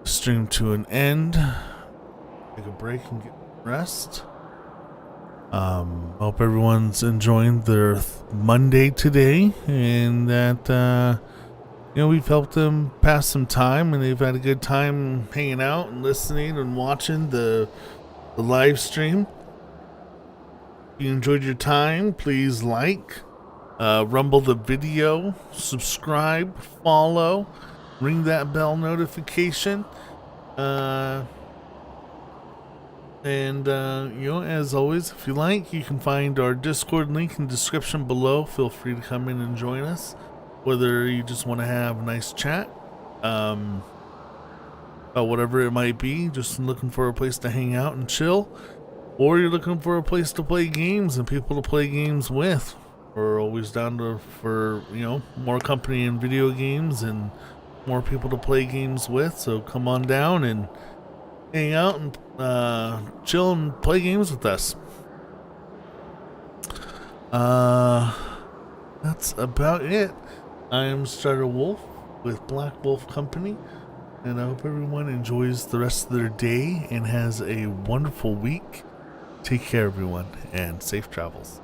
the stream to an end. Take a break and get rest. Hope everyone's enjoying their Monday today, and that we've helped them pass some time, and they've had a good time hanging out and listening and watching the live stream. If you enjoyed your time, please like, rumble the video, subscribe, follow, ring that bell notification, and as always, if you like, you can find our Discord link in the description below. Feel free to come in and join us, whether you just want to have a nice chat, about whatever it might be, just looking for a place to hang out and chill, or you're looking for a place to play games and people to play games with. We're always down for more company in video games and more people to play games with, so come on down and hang out and chill and play games with us. That's about it. I am Strider Wolf with Black Wolf Company, and I hope everyone enjoys the rest of their day and has a wonderful week. Take care, everyone, and safe travels.